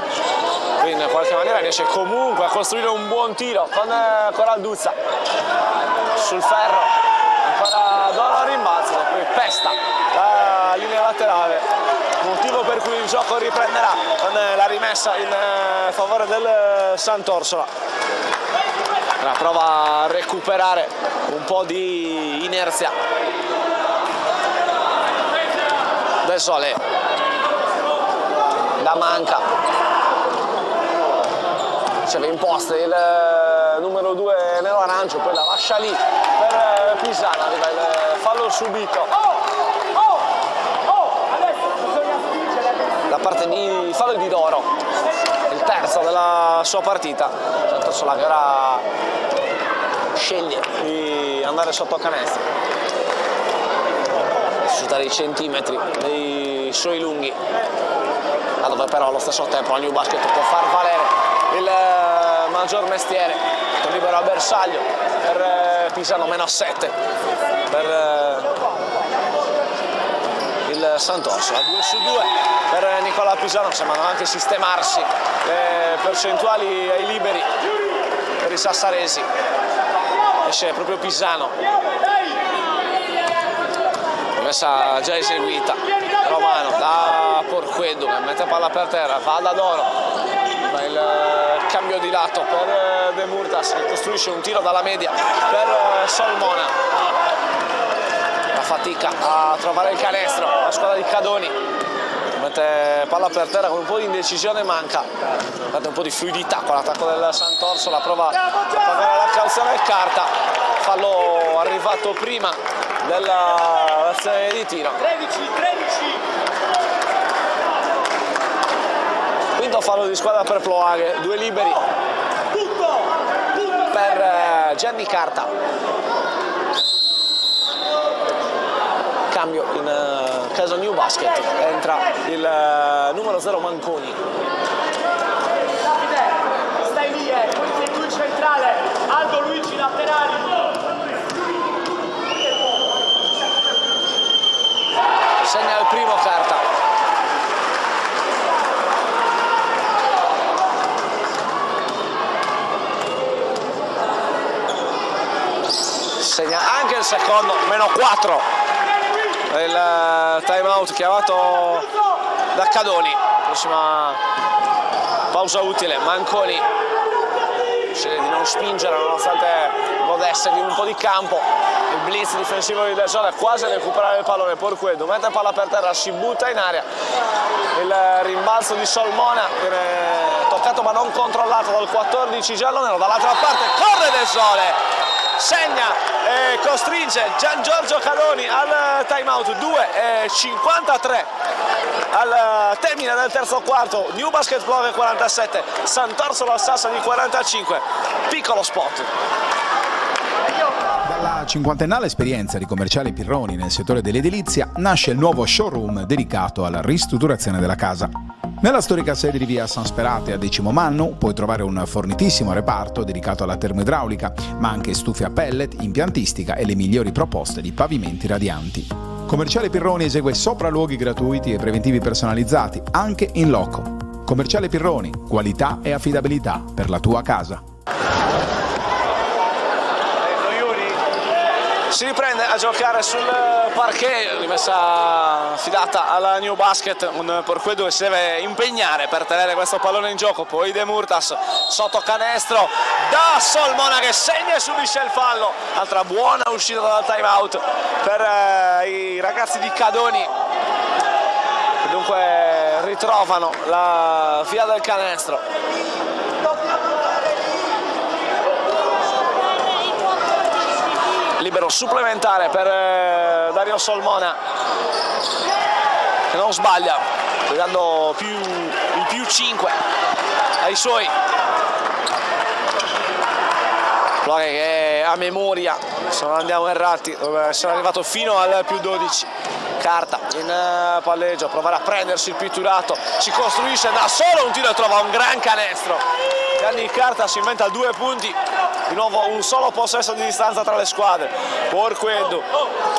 quindi in qualche maniera riesce comunque a costruire un buon tiro con Coralduzza sul ferro, ancora Doro a rimbalzo, poi pesta la linea laterale, motivo per cui il gioco riprenderà con la rimessa in favore del Sant'Orsola. Ora prova a recuperare un po' di inerzia Del Sole, da manca, riceve in posta il numero 2 nero-arancio, poi la lascia lì per Pisano, arriva il fallo subito da parte di fallo di Doro, il terzo della sua partita. Sant'Orsola che ora sceglie di andare sotto canestro, dai centimetri dei suoi lunghi, ma dove però allo stesso tempo la New Basket può far valere il maggior mestiere. Con libero a bersaglio per Pisano, meno 7 per il Sant'Orsola, 2 su 2 per Nicola Pisano. Sembrano anche sistemarsi le percentuali ai liberi per i sassaresi. Esce proprio Pisano, messa già eseguita. Romano da Porquedo che mette palla per terra, va da Doro, ma il cambio cambio di lato per De Murtas, che costruisce un tiro dalla media per Solmona. La fatica a trovare il canestro, la squadra di Cadoni mette palla per terra con un po' di indecisione, manca un po' di fluidità con l'attacco del Sant'Orso, la prova a pagare la cauzione del Carta, fallo arrivato prima dell'azione di tiro. 13. Quinto fallo di squadra per Ploaghe, 2 liberi per Gianni Carta. Cambio in casa New Basket, entra il numero 0 Manconi. Stai lì, questo è qui centrale, Aldo Luigi laterali. Segna il primo Carta. Segna anche il secondo, -4. Il time out chiamato da Cadoni. Prossima pausa utile. Manconi sceglie di non spingere nonostante Modeste di un po' di campo. Il blitz difensivo di De Sole quasi a recuperare il pallone. Porquedo mette palla per terra, si butta in aria. Il rimbalzo di Solmona viene toccato ma non controllato dal 14 giallo-nero. Dall'altra parte corre De Sole, segna e costringe Gian Giorgio Cadoni al time out. 2:53 al termine del terzo quarto. New Basket Ploaghe 47, Sant'Orsola Sassari 45. Piccolo spot. Dalla cinquantennale esperienza di Commerciale Pirroni nel settore dell'edilizia nasce il nuovo showroom dedicato alla ristrutturazione della casa. Nella storica sede di via San Sperate a Decimomannu puoi trovare un fornitissimo reparto dedicato alla termoidraulica, ma anche stufe a pellet, impiantistica e le migliori proposte di pavimenti radianti. Commerciale Pirroni esegue sopralluoghi gratuiti e preventivi personalizzati, anche in loco. Commerciale Pirroni, qualità e affidabilità per la tua casa. Si riprende a giocare sul parquet, rimessa affidata alla New Basket, un Porquedo che si deve impegnare per tenere questo pallone in gioco. Poi De Murtas sotto canestro da Solmona che segna e subisce il fallo. Altra buona uscita dal time out per i ragazzi di Cadoni, che dunque ritrovano la via del canestro. Libero supplementare per Dario Solmona, che non sbaglia, dando il più 5 ai suoi. Ploaghe che a memoria, se non andiamo errati, doveva essere arrivato fino al più 12. Carta in palleggio, provare a prendersi il pitturato, si costruisce da solo un tiro e trova un gran canestro. Gianni Carta si inventa 2 punti, di nuovo un solo possesso di distanza tra le squadre. Porquedo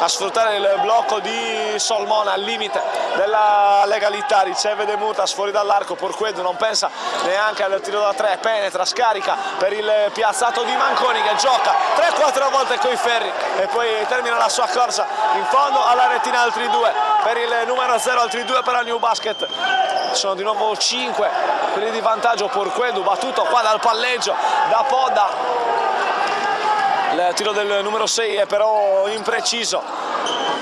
a sfruttare il blocco di Solmona al limite della legalità, riceve De Murtas fuori dall'arco. Porquedo non pensa neanche al tiro da 3, penetra, scarica per il piazzato di Manconi che gioca 3-4 volte coi ferri e poi termina la sua corsa in fondo alla retina. Altri 2 per il numero 0, altri 2 per la New Basket. Sono di nuovo 5 quelli di vantaggio. Porquedo battuto qua dal palleggio da Podda. Il tiro del numero 6 è però impreciso.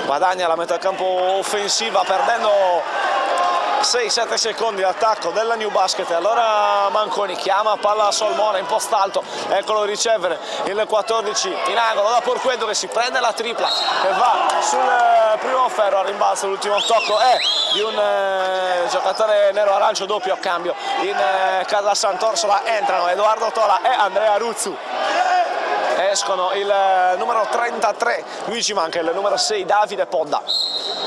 Guadagna la metà campo offensiva perdendo 6-7 secondi l'attacco della New Basket. E allora Manconi chiama palla a Solmona in post alto, eccolo ricevere il 14 in angolo da Porquedo che si prende la tripla che va sul primo ferro a rimbalzo. L'ultimo tocco è di un giocatore nero-arancio, doppio cambio in casa Sant'Orsola. Entrano Edoardo Tola e Andrea Ruzzu. Escono il numero 33 Luigi Manca e il numero 6 Davide Podda.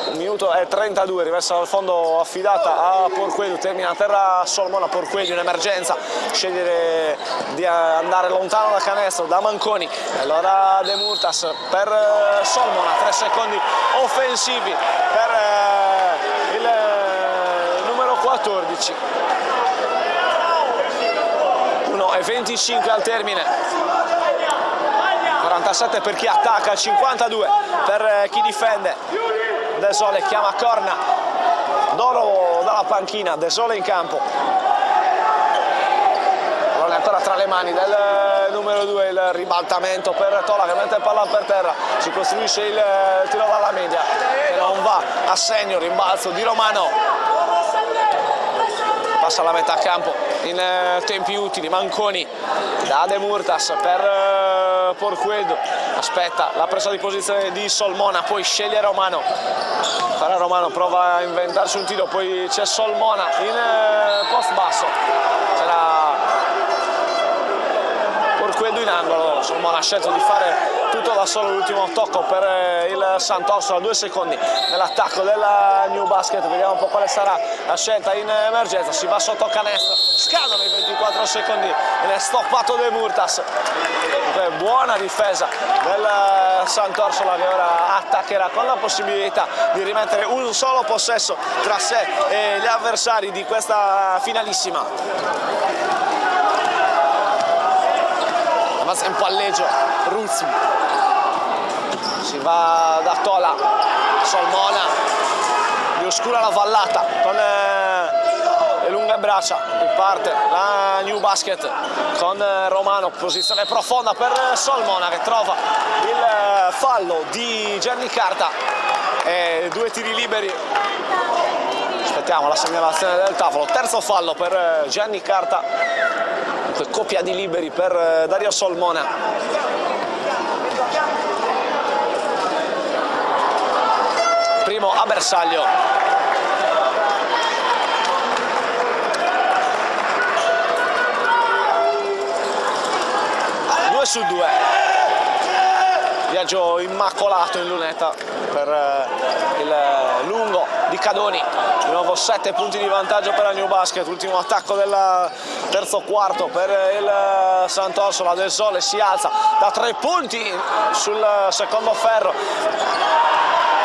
1 minuto e 32, rimessa dal fondo affidata a Porquedo, termina a terra Solmona. Porquedo in emergenza, sceglie di andare lontano dal canestro da Manconi. E allora De Murtas per Solmona, 3 secondi offensivi per il numero 14. 1:25 al termine. 47 per chi attacca, 52 per chi difende. De Sole chiama corna, Doro dalla panchina, De Sole in campo. Allora ancora mani del numero 2, il ribaltamento per Tola che mette il palla per terra, si costruisce il tiro dalla media e non va a segno, rimbalzo di Romano, passa alla metà campo in tempi utili, Manconi da De Murtas per Porquedo, aspetta la presa di posizione di Solmona, poi sceglie Romano, farà Romano, prova a inventarsi un tiro, poi c'è Solmona in post basso, c'era Porquedo in angolo, Solmona ha scelto di fare tutto da solo, l'ultimo tocco per il Sant'Orsola, 2 secondi nell'attacco della New Basket, vediamo un po' quale sarà la scelta in emergenza, si va sotto canestro, scadono i 24 secondi e ne è stoppato De Murtas, buona difesa del Sant'Orsola che ora attaccherà con la possibilità di rimettere un solo possesso tra sé e gli avversari di questa finalissima. Avanza in palleggio Ruzzi, si va da Tola, Solmona, gli oscura la vallata con le lunghe braccia, riparte la New Basket con Romano, posizione profonda per Solmona che trova il fallo di Gianni Carta e 2 tiri liberi. Aspettiamo la segnalazione del tavolo, terzo fallo per Gianni Carta, coppia di liberi per Dario Solmona. Primo a bersaglio. Due su 2. Viaggio immacolato in lunetta per il lungo di Cadoni. Di nuovo 7 punti di vantaggio per la New Basket, ultimo attacco del terzo quarto per il Sant'Orsola, Del Sole si alza da 3 punti sul secondo ferro,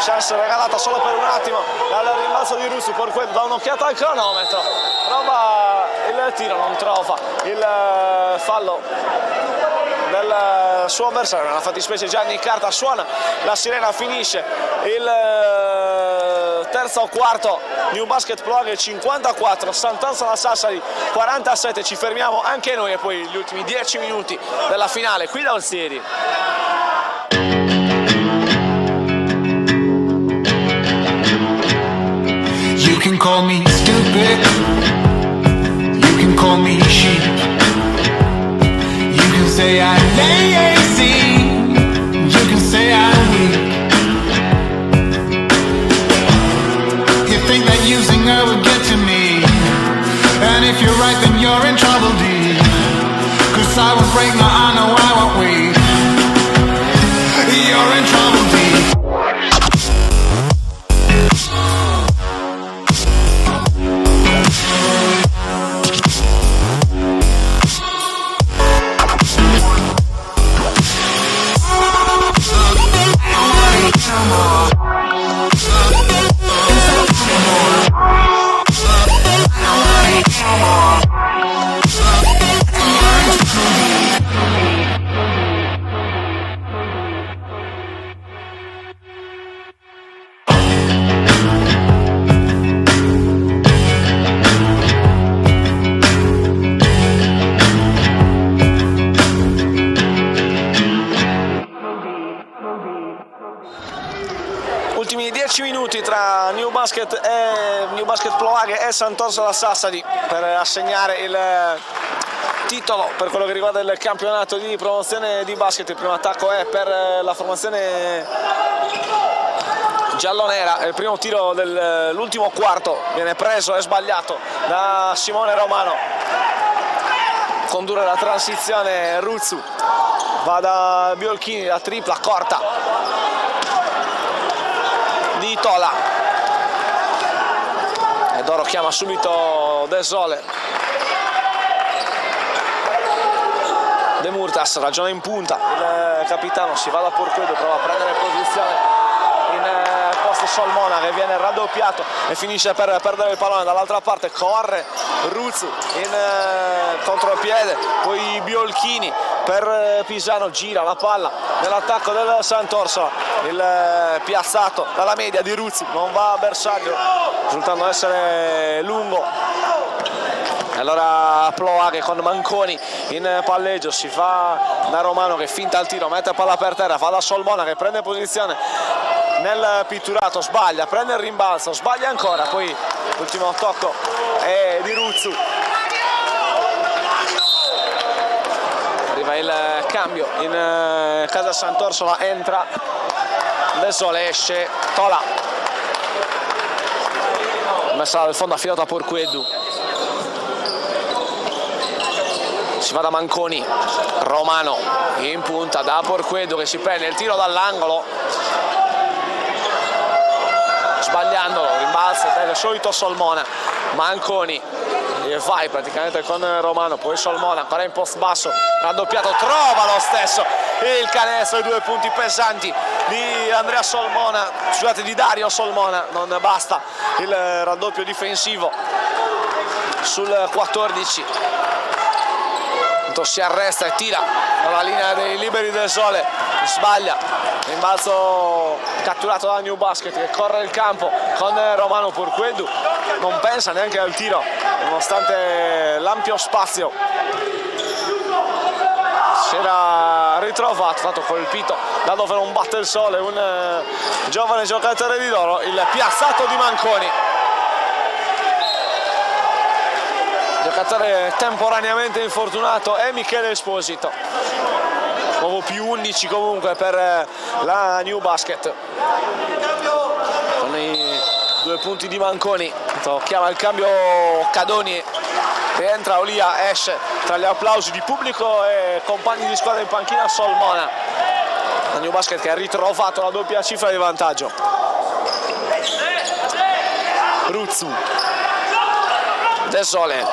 chance regalata solo per un attimo dal rimbalzo di Russu, Porquedo dà un'occhiata al cronometro, prova il tiro, non trova il fallo del suo avversario, nella fattispecie Gianni Carta, suona la sirena, finisce il terzo quarto, New Basket Pro 54, Sant'Orsola Sassari 47, ci fermiamo anche noi e poi gli ultimi 10 minuti della finale qui da Olzieri. You can call me stupid, you can call me sheep, you can say I'm lazy, you can say I'm weak. You think that using her would get to me, and if you're right then you're in trouble deep, 'cause I would break my honor, why won't we? You're in trouble deep. Ultimi 10 minuti tra New Basket Ploaghe e Sant'Orsola Sassari per assegnare il titolo per quello che riguarda il campionato di promozione di basket. Il primo attacco è per la formazione giallonera, il primo tiro dell'ultimo quarto viene preso e sbagliato da Simone Romano. Condurre la transizione Ruzzu, va da Biolchini, la tripla corta di Tola e Doro chiama subito De Sole. De Murtas ragiona in punta, il capitano si va da Porquedo, prova a prendere posizione in posto Solmona che viene raddoppiato e finisce per perdere il pallone. Dall'altra parte corre Ruzzu in contropiede, poi Biolchini per Pisano, gira la palla nell'attacco del Sant'Orsola, il piazzato dalla media di Ruzzi non va a bersaglio, risultando essere lungo. allora Ploa che con Manconi in palleggio si fa da Romano che finta il tiro, mette palla per terra, fa da Solmona che prende posizione nel pitturato, sbaglia, prende il rimbalzo, sbaglia ancora, poi l'ultimo tocco è di Ruzzu. Arriva il cambio in casa Sant'Orsola, entra De Sole, esce Tola, messa dal fondo affidata a Porqueddu, si va da Manconi, Romano in punta da Porqueddu che si prende il tiro dall'angolo, sbagliandolo, rimbalza del solito Solmona, Manconi e vai praticamente con Romano, poi Solmona ancora in post basso, raddoppiato, trova lo stesso il canestro, i 2 punti pesanti di Andrea Solmona, scusate, di Dario Solmona, non basta il raddoppio difensivo sul 14. Si arresta e tira dalla linea dei liberi del Sole, sbaglia, rimbalzo catturato da New Basket che corre il campo con Romano. Porqueddu non pensa neanche al tiro nonostante l'ampio spazio, si era ritrovato, stato colpito da dove non batte il sole un giovane giocatore di Doro, il piazzato di Manconi, giocatore temporaneamente infortunato, è Michele Esposito, nuovo più 11 comunque per la New Basket, con i 2 punti di Manconi. Chiama il cambio Cadoni, rientra Olia, esce tra gli applausi di pubblico e compagni di squadra in panchina Solmona. La New Basket che ha ritrovato la doppia cifra di vantaggio. Ruzzu, De Sole,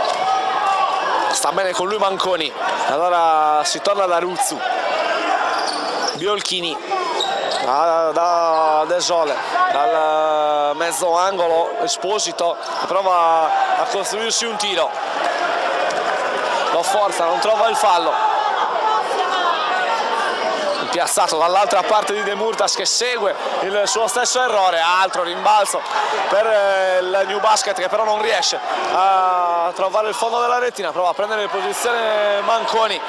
sta bene con lui Manconi, allora si torna da Ruzzu, Biolchini da De Sole, dal mezzo angolo Esposito prova a costruirsi un tiro, lo forza, non trova il fallo, piazzato dall'altra parte di De Murtas che segue il suo stesso errore, altro rimbalzo per il New Basket che però non riesce a trovare il fondo della rettina, prova a prendere posizione Manconi,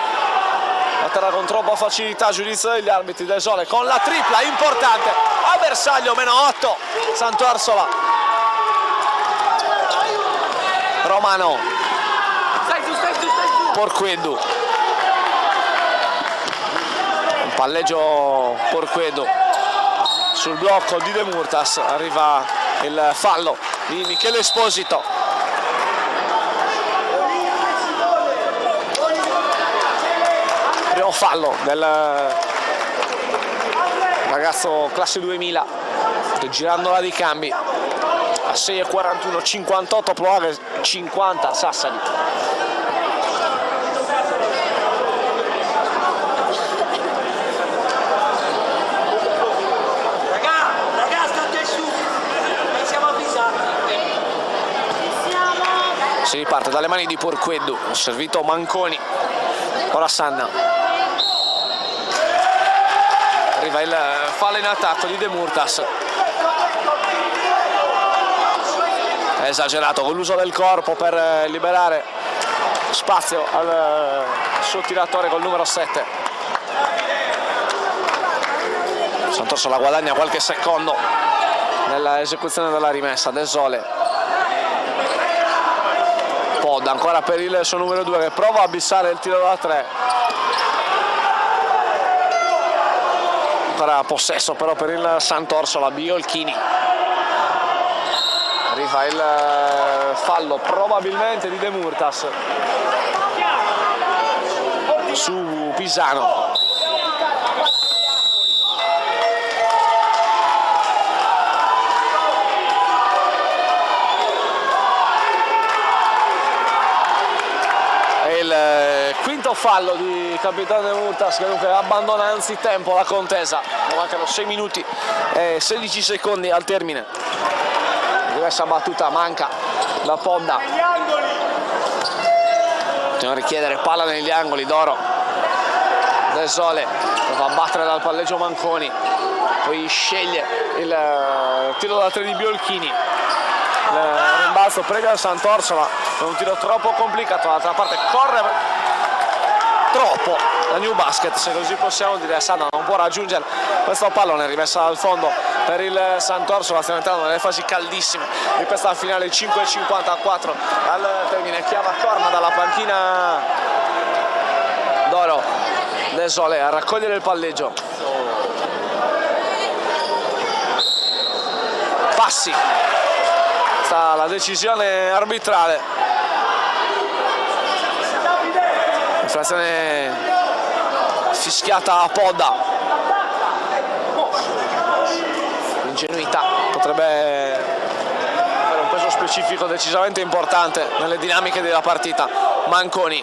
la terra con troppa facilità, giudizio degli arbitri. De Sole con la tripla importante a bersaglio, -8 Sant'Orsola. Romano, Porqueddu, un palleggio Porqueddu sul blocco di De Murtas, arriva il fallo di Michele Esposito. Primo fallo del ragazzo classe 2000, girandola di cambi a 6,41, 58 Ploaghe, 50 Sassari. Si riparte dalle mani di Porqueddu, servito Manconi, ora Sanna. Arriva il fallo in attacco di De Murtas, è esagerato con l'uso del corpo per liberare spazio al suo tiratore col numero 7. Sant'Orsola guadagna qualche secondo nella esecuzione della rimessa. De Sole, Podda ancora per il suo numero 2 che prova a bissare il tiro da 3. Ancora possesso però per il Sant'Orsola, Biolchini. Arriva il fallo probabilmente di De Murtas su Pisano. Il quinto fallo di capitano De Murtas che dunque abbandona anzitempo la contesa. Mancano 6 minuti e 16 secondi al termine. Diversa battuta manca da Podda. Bisogna richiedere palla negli angoli. Doro, De Sole va a battere dal palleggio Manconi, poi sceglie il tiro da 3 di Biolchini. il rimbalzo previo al Sant'Orsola, è un tiro troppo complicato, dall'altra parte corre troppo la New Basket, se così possiamo dire. Sanna non può raggiungere questo pallone, rimessa dal fondo per il Sant'Orsola, stiamo entrando nelle fasi caldissime di questa finale. 5:54 al termine, chiama Corma dalla panchina d'Oro. De Sole a raccogliere il palleggio, passi, sta la decisione arbitrale, infrazione fischiata a Podda, ingenuità, potrebbe avere un peso specifico decisamente importante nelle dinamiche della partita. Manconi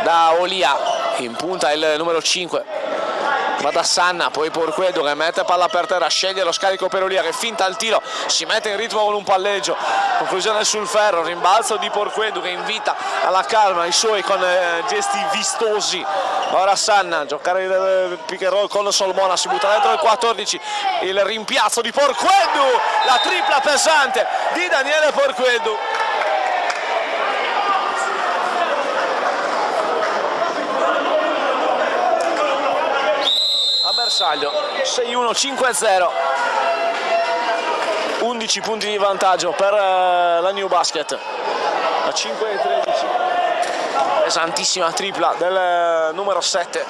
da Olia, in punta il numero 5, va da Sanna, poi Porquedu che mette palla per terra, sceglie lo scarico per Olia che finta il tiro, si mette in ritmo con un palleggio, conclusione sul ferro, rimbalzo di Porquedu che invita alla calma i suoi con gesti vistosi. Ora Sanna, giocare il pick and roll con Solmona, si butta dentro il 14, il rimpiazzo di Porquedu, la tripla pesante di Daniele Porquedu. Bersaglio 6-1, 5-0, 11 punti di vantaggio per la New Basket, a 5-13, pesantissima tripla del numero 7,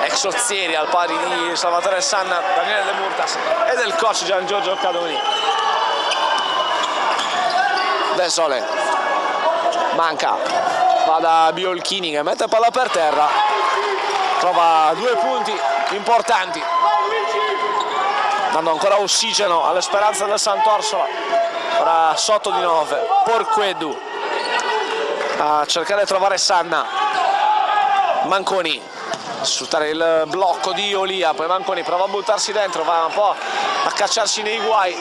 ex Ozieri al pari di Salvatore Sanna, Daniele De Murtas e del coach Gian Giorgio Cadoni. De Sole manca, va da Biolchini che mette palla per terra, trova 2 punti importanti, dando ancora ossigeno alle speranze del Sant'Orsola. Ora sotto di 9, Porquedu a cercare di trovare Sanna, Manconi, sfruttare il blocco di Olia, poi Manconi prova a buttarsi dentro, va un po' a cacciarsi nei guai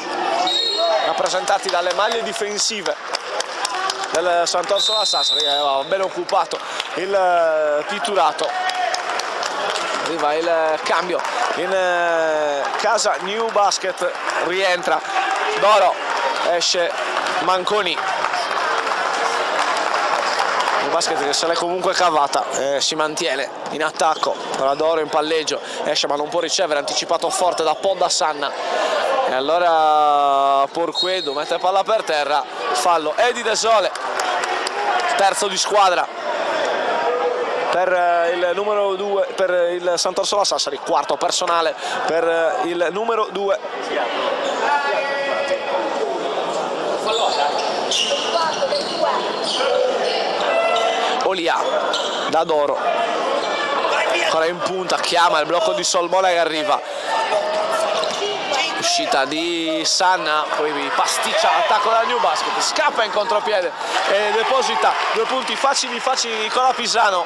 rappresentati dalle maglie difensive del Sant'Orsola Sassari, che aveva ben occupato il pitturato. Arriva il cambio in casa New Basket, rientra Doro, esce Manconi. New Basket che se l'è comunque cavata, si mantiene in attacco. Ora Doro in palleggio, esce ma non può ricevere, anticipato forte da Podda Sanna. E allora Porquedu mette palla per terra, fallo Edi De Sole, terzo di squadra per il numero 2, per il Sant'Orsola Sassari, quarto personale per il numero 2. Olia da Doro, ancora in punta, chiama il blocco di Solmona che arriva, uscita di Sanna, poi pasticcia l'attacco della New Basket, scappa in contropiede e deposita 2 punti facili Nicola Pisano.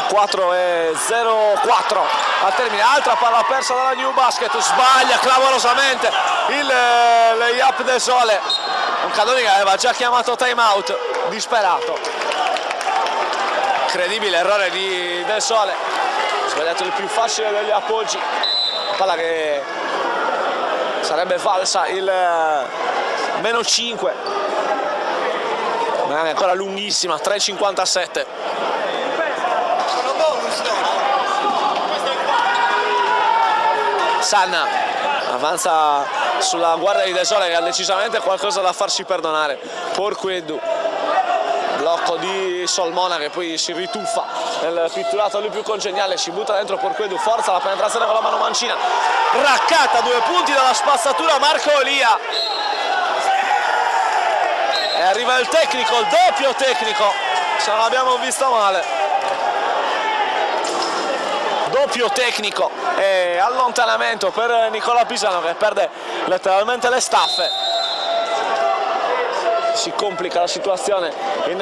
4-0-4 al termine, altra palla persa dalla New Basket, sbaglia clamorosamente il layup De Sole, un Cadoni che aveva già chiamato time out, disperato, incredibile errore di De Sole, sbagliato il più facile degli appoggi, palla che sarebbe valsa il meno 5, ma è ancora lunghissima, 3,57. Sanna avanza sulla guardia di De Sole che ha decisamente qualcosa da farsi perdonare. Porquedu, blocco di Solmona che poi si rituffa nel pitturato lui più congeniale, si butta dentro Porquedu, forza la penetrazione con la mano mancina, raccatta 2 punti dalla spazzatura Marco Olia e arriva il tecnico, il doppio tecnico, se non abbiamo visto male. Doppio tecnico e allontanamento per Nicola Pisano che perde letteralmente le staffe. Si complica la situazione in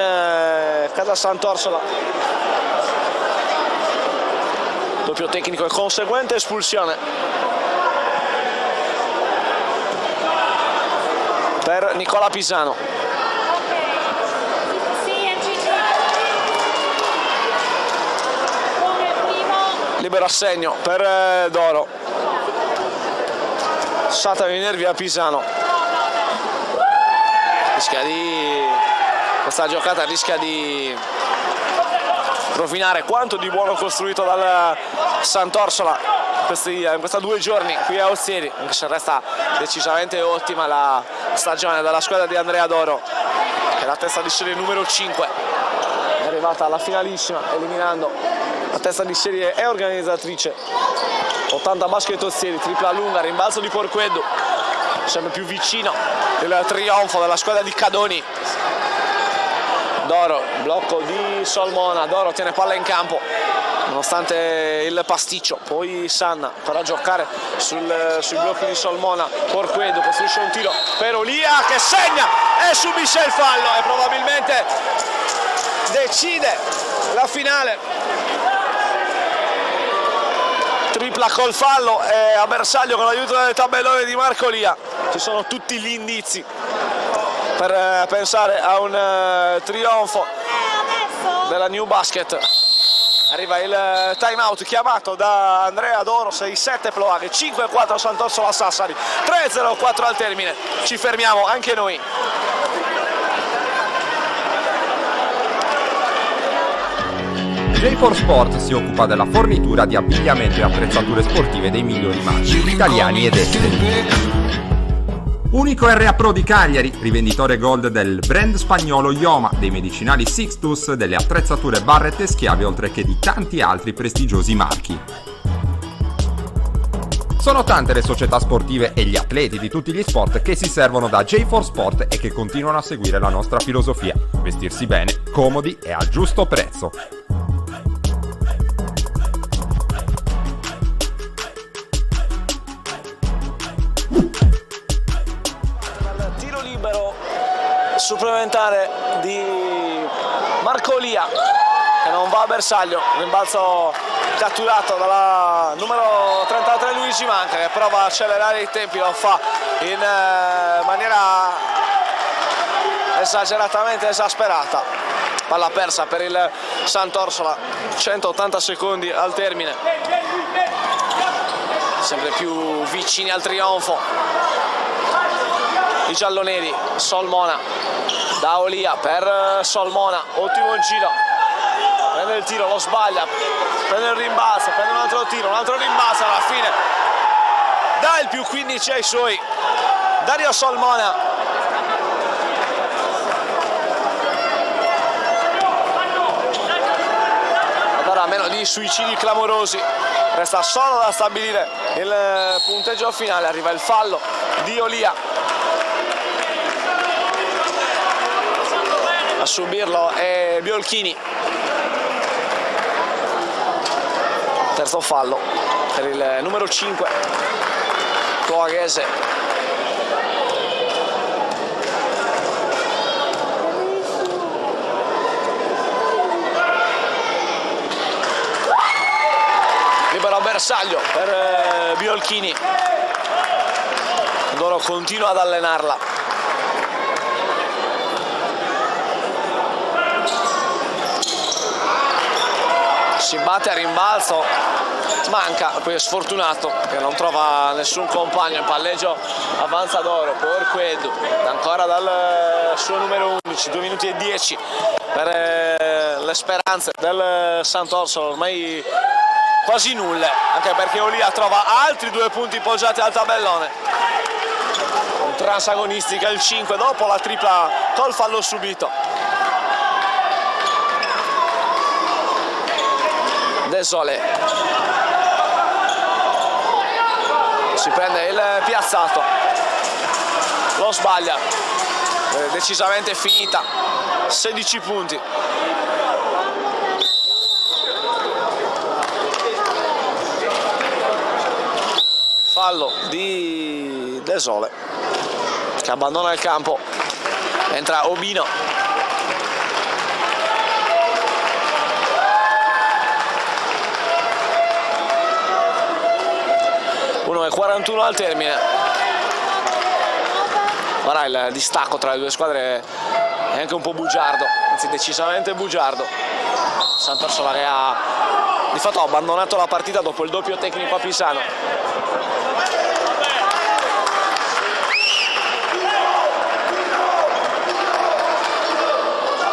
casa Sant'Orsola. Doppio tecnico e conseguente espulsione per Nicola Pisano. libero a segno per Doro, lasciata venire via Pisano, questa giocata rischia di rovinare quanto di buono costruito dal Sant'Orsola in questi 2 giorni qui a Ozieri, anche se resta decisamente ottima la stagione della squadra di Andrea Doro, che è la testa di serie numero 5, è arrivata alla finalissima eliminando la testa di serie e organizzatrice 80 Basket Ozieri, tripla lunga, rimbalzo di Porqueddu, sempre più vicino il trionfo della squadra di Cadoni. Doro, blocco di Solmona, Doro tiene palla in campo nonostante il pasticcio, poi Sanna per a giocare sui blocchi di Solmona, Porqueddu costruisce un tiro per Olia che segna e subisce il fallo e probabilmente decide la finale. Tripla col fallo e a bersaglio con l'aiuto del tabellone di Marco Olia. Ci sono tutti gli indizi per pensare a un trionfo della New Basket. Arriva il time out chiamato da Andrea Doro, 6-7 Ploaghe, 5-4 Sant'Orsola Sassari, 3-0-4 al termine. Ci fermiamo anche noi. J4 Sport si occupa della fornitura di abbigliamento e attrezzature sportive dei migliori marchi italiani ed esteri. Unico RA Pro di Cagliari, rivenditore gold del brand spagnolo Ioma, dei medicinali Sixtus, delle attrezzature Barrett e Schiavi, oltre che di tanti altri prestigiosi marchi. Sono tante le società sportive e gli atleti di tutti gli sport che si servono da J4 Sport e che continuano a seguire la nostra filosofia: vestirsi bene, comodi e a giusto prezzo. Supplementare di Marco Olia che non va a bersaglio, rimbalzo catturato dalla numero 33 Luigi Manca, che prova a accelerare i tempi, lo fa in maniera esageratamente esasperata. Palla persa per il Sant'Orsola, 180 secondi al termine, sempre più vicini al trionfo i gialloneri. Solmona da Olia per Solmona, ottimo giro, prende il tiro, lo sbaglia, prende il rimbalzo, prende un altro tiro, un altro rimbalzo, alla fine dà il più 15 ai suoi Dario Solmona. Allora, a meno di suicidi clamorosi, resta solo da stabilire il punteggio finale. Arriva il fallo di Olia. A subirlo è Biolchini. Terzo fallo per il numero 5 Coaghese. Libero bersaglio per Biolchini. Doro continua ad allenarla. Si batte a rimbalzo, manca, poi è sfortunato che non trova nessun compagno. In palleggio avanza Doro, Porqueddu ancora dal suo numero 11, 2 minuti e 10 per le speranze del Sant'Orsola, ormai quasi nulle, anche perché Olia trova altri 2 punti poggiati al tabellone. Transagonistica il 5 dopo la tripla col fallo subito. Desole si prende il piazzato, lo sbaglia, decisamente finita, 16 punti. Fallo di Desole che abbandona il campo, entra Obino. 1:41 al termine. Ora il distacco tra le due squadre è anche un po' bugiardo, anzi decisamente bugiardo. Sant'Orsola che ha di fatto abbandonato la partita dopo il doppio tecnico a Pisano.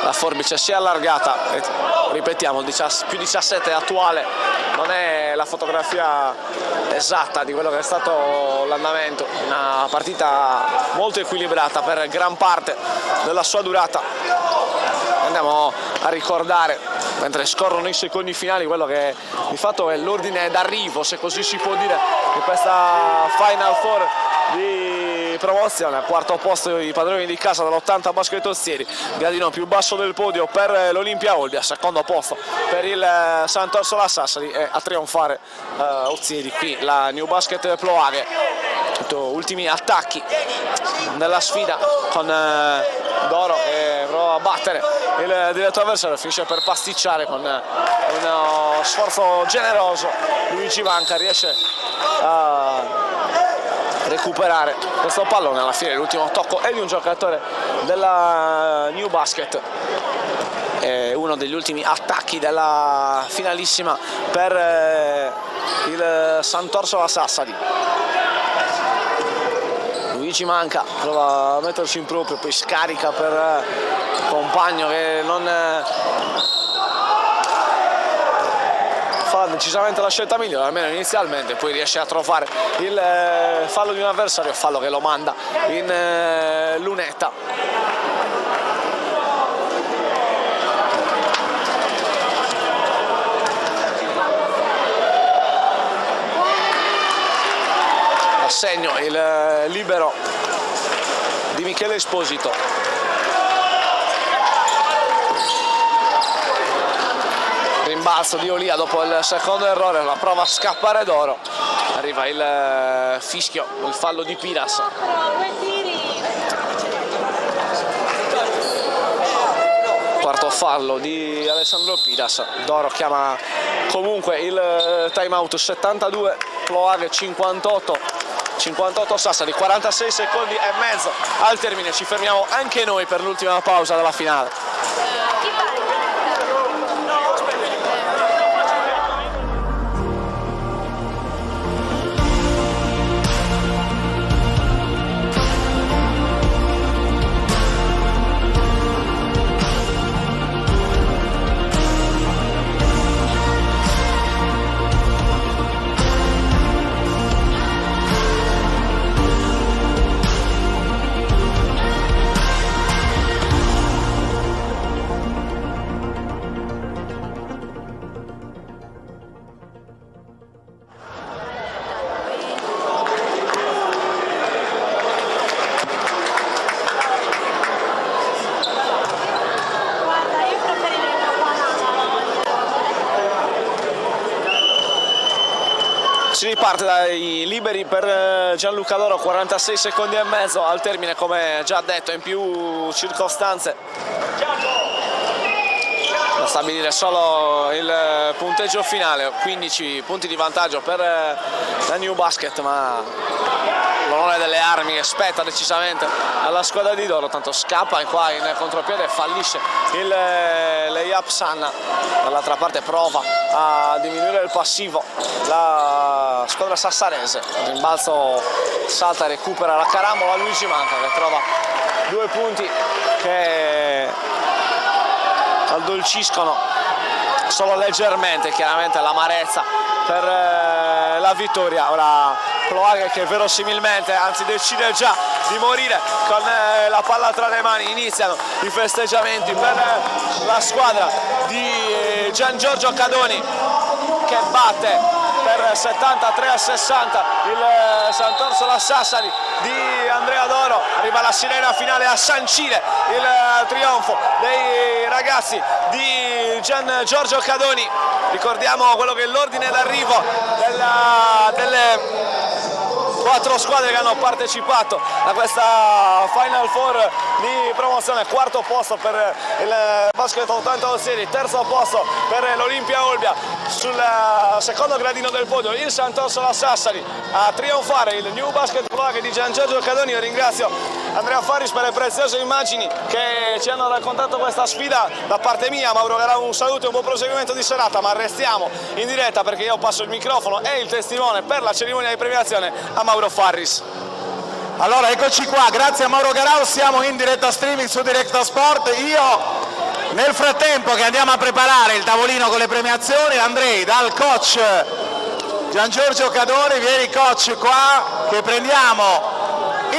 La forbice si è allargata, ripetiamo, più 17 è attuale, non è la fotografia esatta di quello che è stato l'andamento, una partita molto equilibrata per gran parte della sua durata. Andiamo a ricordare, mentre scorrono i secondi finali, quello che di fatto è l'ordine d'arrivo, se così si può dire, di questa Final Four di promozione. Al quarto posto i padroni di casa dell'80 Basket Ozieri, gradino più basso del podio per l'Olimpia Olbia, secondo posto per il Sant'Orsola Sassari, e a trionfare Ozieri qui la New Basket Ploaghe. Ultimi attacchi nella sfida con Doro che prova a battere il diretto avversario, finisce per pasticciare con uno sforzo generoso. Luigi Manca riesce a recuperare questo pallone. Alla fine l'ultimo tocco è di un giocatore della New Basket, è uno degli ultimi attacchi della finalissima per il Sant'Orsola Sassari. Luigi Manca prova a metterci in proprio, poi scarica per compagno che non fa decisamente la scelta migliore, almeno inizialmente, poi riesce a trovare il fallo di un avversario, fallo che lo manda in lunetta. Assegno il libero di Michele Esposito. Rimbalzo di Olia dopo il secondo errore, la prova a scappare Doro. Arriva il fischio, il fallo di Piras. Quarto fallo di Alessandro Piras. Doro chiama comunque il time out. 72 Ploaghe, 58 Sassari, 46 secondi e mezzo al termine. Ci fermiamo anche noi per l'ultima pausa della finale. Si riparte dai liberi per Gianluca Doro, 46 secondi e mezzo al termine, come già detto in più circostanze. Da stabilire solo il punteggio finale, 15 punti di vantaggio per la New Basket, ma l'onore delle armi che spetta decisamente alla squadra di Doro. Tanto scappa qua in contropiede e fallisce il layup Sanna. Dall'altra parte prova a diminuire il passivo la squadra sassarese. Il rimbalzo salta e recupera la carambola Luigi Manca, che trova 2 punti che addolciscono solo leggermente chiaramente l'amarezza per la vittoria. Ora Ploaghe che verosimilmente, anzi decide già di morire con la palla tra le mani. Iniziano i festeggiamenti per la squadra di Gian Giorgio Cadoni, che batte per 73-60 il Sant'Orsola Sassari di Andrea Doro. Arriva la sirena finale a sancire il trionfo dei ragazzi di Gian Giorgio Cadoni. Ricordiamo quello che è l'ordine d'arrivo delle 4 squadre che hanno partecipato a questa Final Four di promozione, quarto posto per il Basket 80 Ozieri, terzo posto per l'Olimpia Olbia, sul secondo gradino del podio il Sant'Orsola Sassari, a trionfare il New Basket Club di Gian Giorgio Cadoni. Io ringrazio Andrea Farris per le preziose immagini che ci hanno raccontato questa sfida. Da parte mia, Mauro Garau, un saluto e un buon proseguimento di serata, ma restiamo in diretta perché io passo il microfono e il testimone per la cerimonia di premiazione a Mauro Farris. Allora eccoci qua, grazie a Mauro Garau, siamo in diretta streaming su Directa Sport. Io nel frattempo che andiamo a preparare il tavolino con le premiazioni andrei dal coach Gian Giorgio Cadoni. Vieni coach qua che prendiamo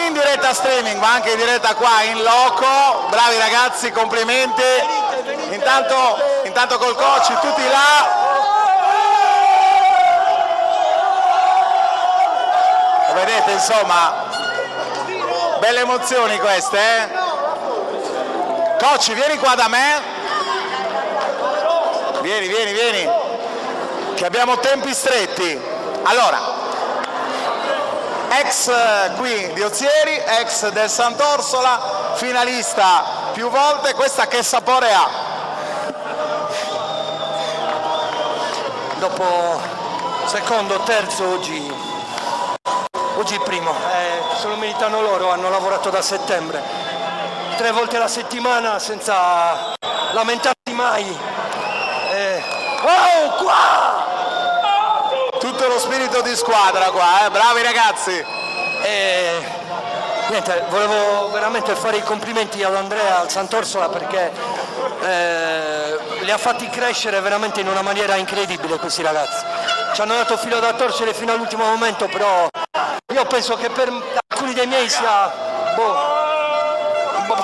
in diretta streaming ma anche in diretta qua in loco. Bravi ragazzi, complimenti. Intanto col coach tutti là. Vedete, insomma, belle emozioni queste, Coach, vieni qua da me. Vieni, che abbiamo tempi stretti. Allora, ex qui di Ozieri, ex del Sant'Orsola, finalista più volte, questa che sapore ha? Dopo secondo, terzo, oggi il primo, se lo meritano loro, hanno lavorato da settembre, 3 volte alla settimana senza lamentarsi mai. Oh, qua! Tutto lo spirito di squadra qua, bravi ragazzi. Niente, volevo veramente fare i complimenti all'Andrea, al Sant'Orsola, perché li ha fatti crescere veramente in una maniera incredibile questi ragazzi. Ci hanno dato filo da torcere fino all'ultimo momento, però io penso che per alcuni dei miei sia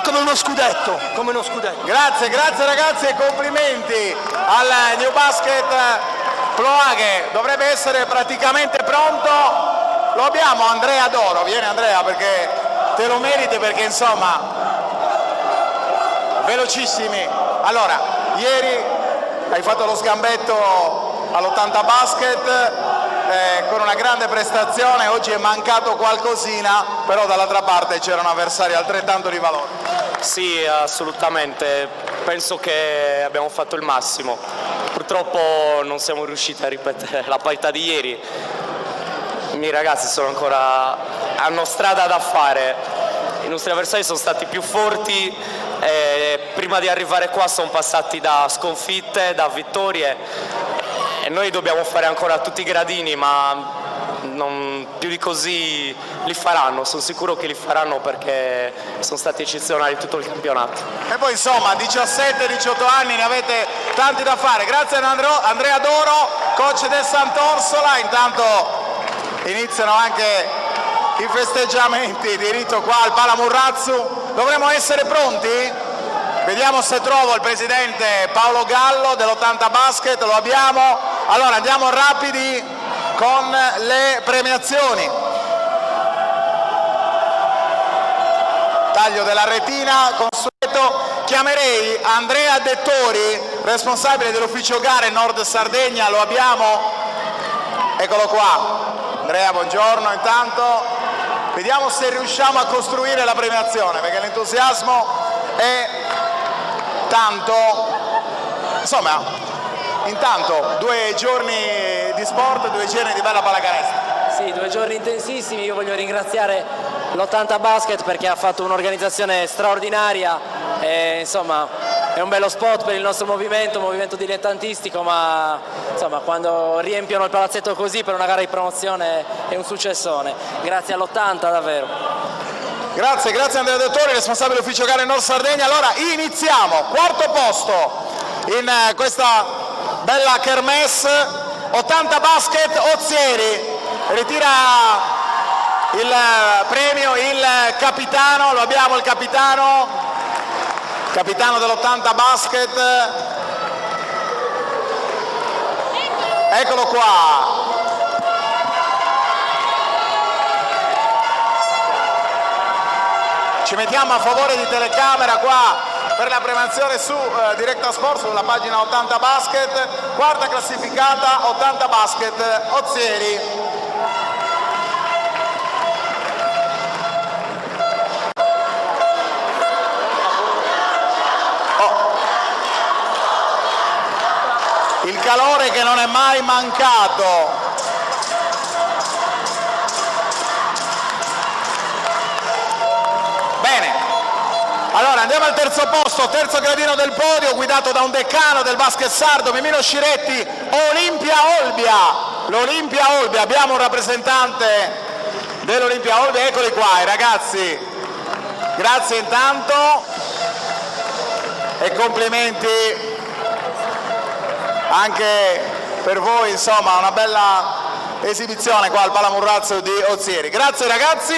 come uno scudetto. Grazie ragazzi e complimenti al New Basket Ploa che dovrebbe essere praticamente pronto. Lo abbiamo Andrea Doro, vieni Andrea perché te lo meriti, perché insomma velocissimi. Allora, ieri hai fatto lo scambetto all'80 Basket con una grande prestazione, oggi è mancato qualcosina, però dall'altra parte c'era un avversario altrettanto di valore. Sì, assolutamente, penso che abbiamo fatto il massimo, purtroppo non siamo riusciti a ripetere la partita di ieri. I miei ragazzi hanno strada da fare, i nostri avversari sono stati più forti, prima di arrivare qua sono passati da sconfitte, da vittorie e noi dobbiamo fare ancora tutti i gradini, ma non più di così li faranno, sono sicuro che li faranno perché sono stati eccezionali tutto il campionato. E poi insomma 17-18 anni, ne avete tanti da fare. Grazie a Andrea Doro, coach del Sant'Orsola. Intanto iniziano anche i festeggiamenti, diritto qua al Palamurrazzu. Dovremmo essere pronti? Vediamo se trovo il presidente Paolo Gallo dell'80 Basket, lo abbiamo. Allora andiamo rapidi con le premiazioni. Taglio della retina, consueto. Chiamerei Andrea Dettori, responsabile dell'ufficio gare Nord Sardegna, lo abbiamo. Eccolo qua. Andrea, buongiorno. Intanto vediamo se riusciamo a costruire la premiazione, perché l'entusiasmo è tanto. Insomma, intanto 2 giorni di sport, 2 giorni di bella pallacanestro. Sì, 2 giorni intensissimi. Io voglio ringraziare l'80 Basket perché ha fatto un'organizzazione straordinaria e, insomma, è un bello spot per il nostro movimento, un movimento dilettantistico, ma insomma, quando riempiono il palazzetto così per una gara di promozione è un successone. Grazie all'80 davvero. Grazie Andrea Dettori, responsabile ufficio gare Nord Sardegna. Allora iniziamo, 4° posto in questa bella kermesse, 80 Basket Ozieri. Ritira il premio il capitano, lo abbiamo il capitano dell'80 Basket. Eccolo qua. Ci mettiamo a favore di telecamera qua per la premiazione su Directa Sport, sulla pagina 80 Basket, 4ª classificata 80 Basket Ozieri. calore che non è mai mancato. Bene, allora andiamo al terzo posto, terzo gradino del podio, guidato da un decano del basket sardo, Mimino Sciretti, Olimpia Olbia. L'Olimpia Olbia, abbiamo un rappresentante dell'Olimpia Olbia, eccoli qua, ragazzi. Grazie intanto e complimenti anche per voi, insomma, una bella esibizione qua al Palamurrazzo di Ozieri. Grazie ragazzi.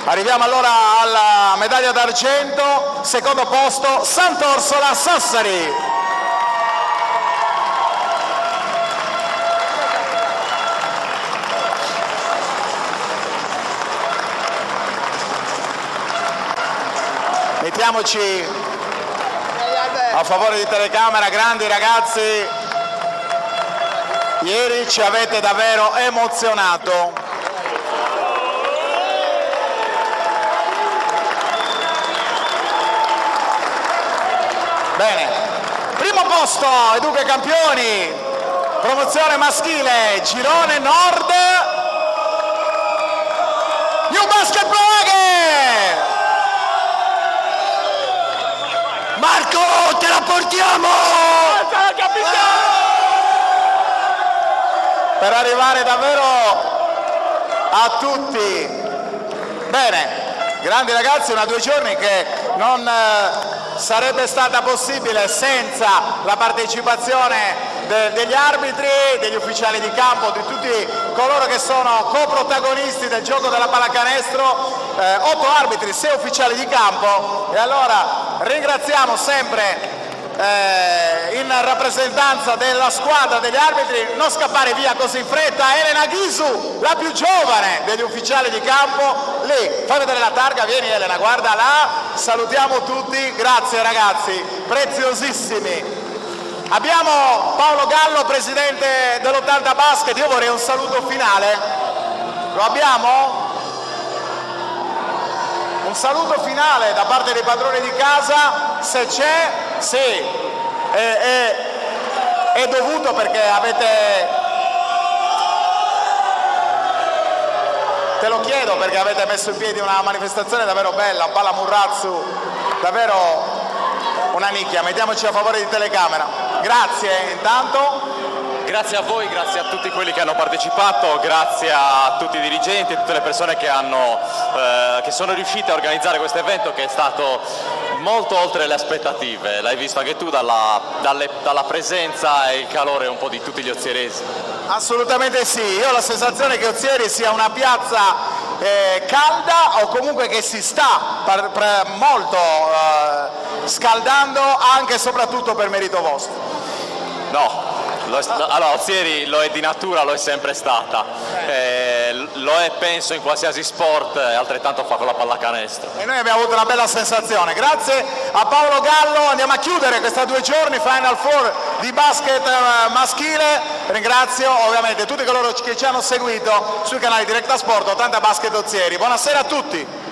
Arriviamo allora alla medaglia d'argento, secondo posto Sant'Orsola Sassari. Mettiamoci a favore di telecamera, grandi ragazzi, ieri ci avete davvero emozionato. Bene, primo posto, e dunque campioni, promozione maschile, girone nord, New Basket Plaghe! Marco, te la portiamo! Per arrivare davvero a tutti. Bene, grandi ragazzi, una 2 giorni che non sarebbe stata possibile senza la partecipazione degli arbitri, degli ufficiali di campo, di tutti coloro che sono coprotagonisti del gioco della pallacanestro, 8 arbitri, 6 ufficiali di campo, e allora ringraziamo sempre in rappresentanza della squadra degli arbitri, non scappare via così in fretta, Elena Ghisu, la più giovane degli ufficiali di campo, lì, fai vedere la targa, vieni Elena, guarda là, salutiamo tutti, grazie ragazzi, preziosissimi. Abbiamo Paolo Gallo, presidente dell'80 Basket, io vorrei un saluto finale, lo abbiamo? Un saluto finale da parte dei padroni di casa, se c'è, sì, è dovuto perché te lo chiedo perché avete messo in piedi una manifestazione davvero bella, Palamurrazzo, davvero una nicchia, mettiamoci a favore di telecamera. Grazie intanto. Grazie a voi, grazie a tutti quelli che hanno partecipato, grazie a tutti i dirigenti e tutte le persone che sono riuscite a organizzare questo evento che è stato molto oltre le aspettative. L'hai visto anche tu dalla presenza e il calore un po' di tutti gli ozieresi. Assolutamente sì, io ho la sensazione che Ozieri sia una piazza calda o comunque che si sta molto scaldando anche e soprattutto per merito vostro. No. Allora, Ozieri lo è di natura, lo è sempre stata, lo è penso in qualsiasi sport, altrettanto fa con la pallacanestro. E noi abbiamo avuto una bella sensazione, grazie a Paolo Gallo, andiamo a chiudere questa 2 giorni Final Four di basket maschile, ringrazio ovviamente tutti coloro che ci hanno seguito sui canali Directa Sport, 80 Basket Ozieri, buonasera a tutti!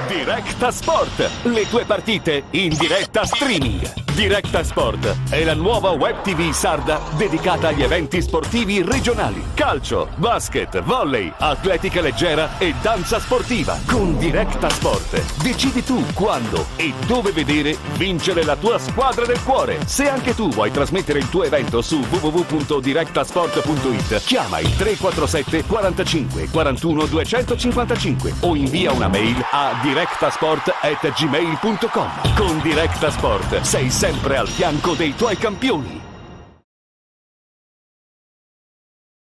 Directa Sport, le tue partite in diretta streaming. Directa Sport è la nuova web TV sarda dedicata agli eventi sportivi regionali. Calcio, basket, volley, atletica leggera e danza sportiva. Con Directa Sport decidi tu quando e dove vedere vincere la tua squadra del cuore. Se anche tu vuoi trasmettere il tuo evento su www.directasport.it, chiama il 347 45 41 255 o invia una mail a directasport@gmail.com. Con Directa Sport sei sempre al fianco dei tuoi campioni.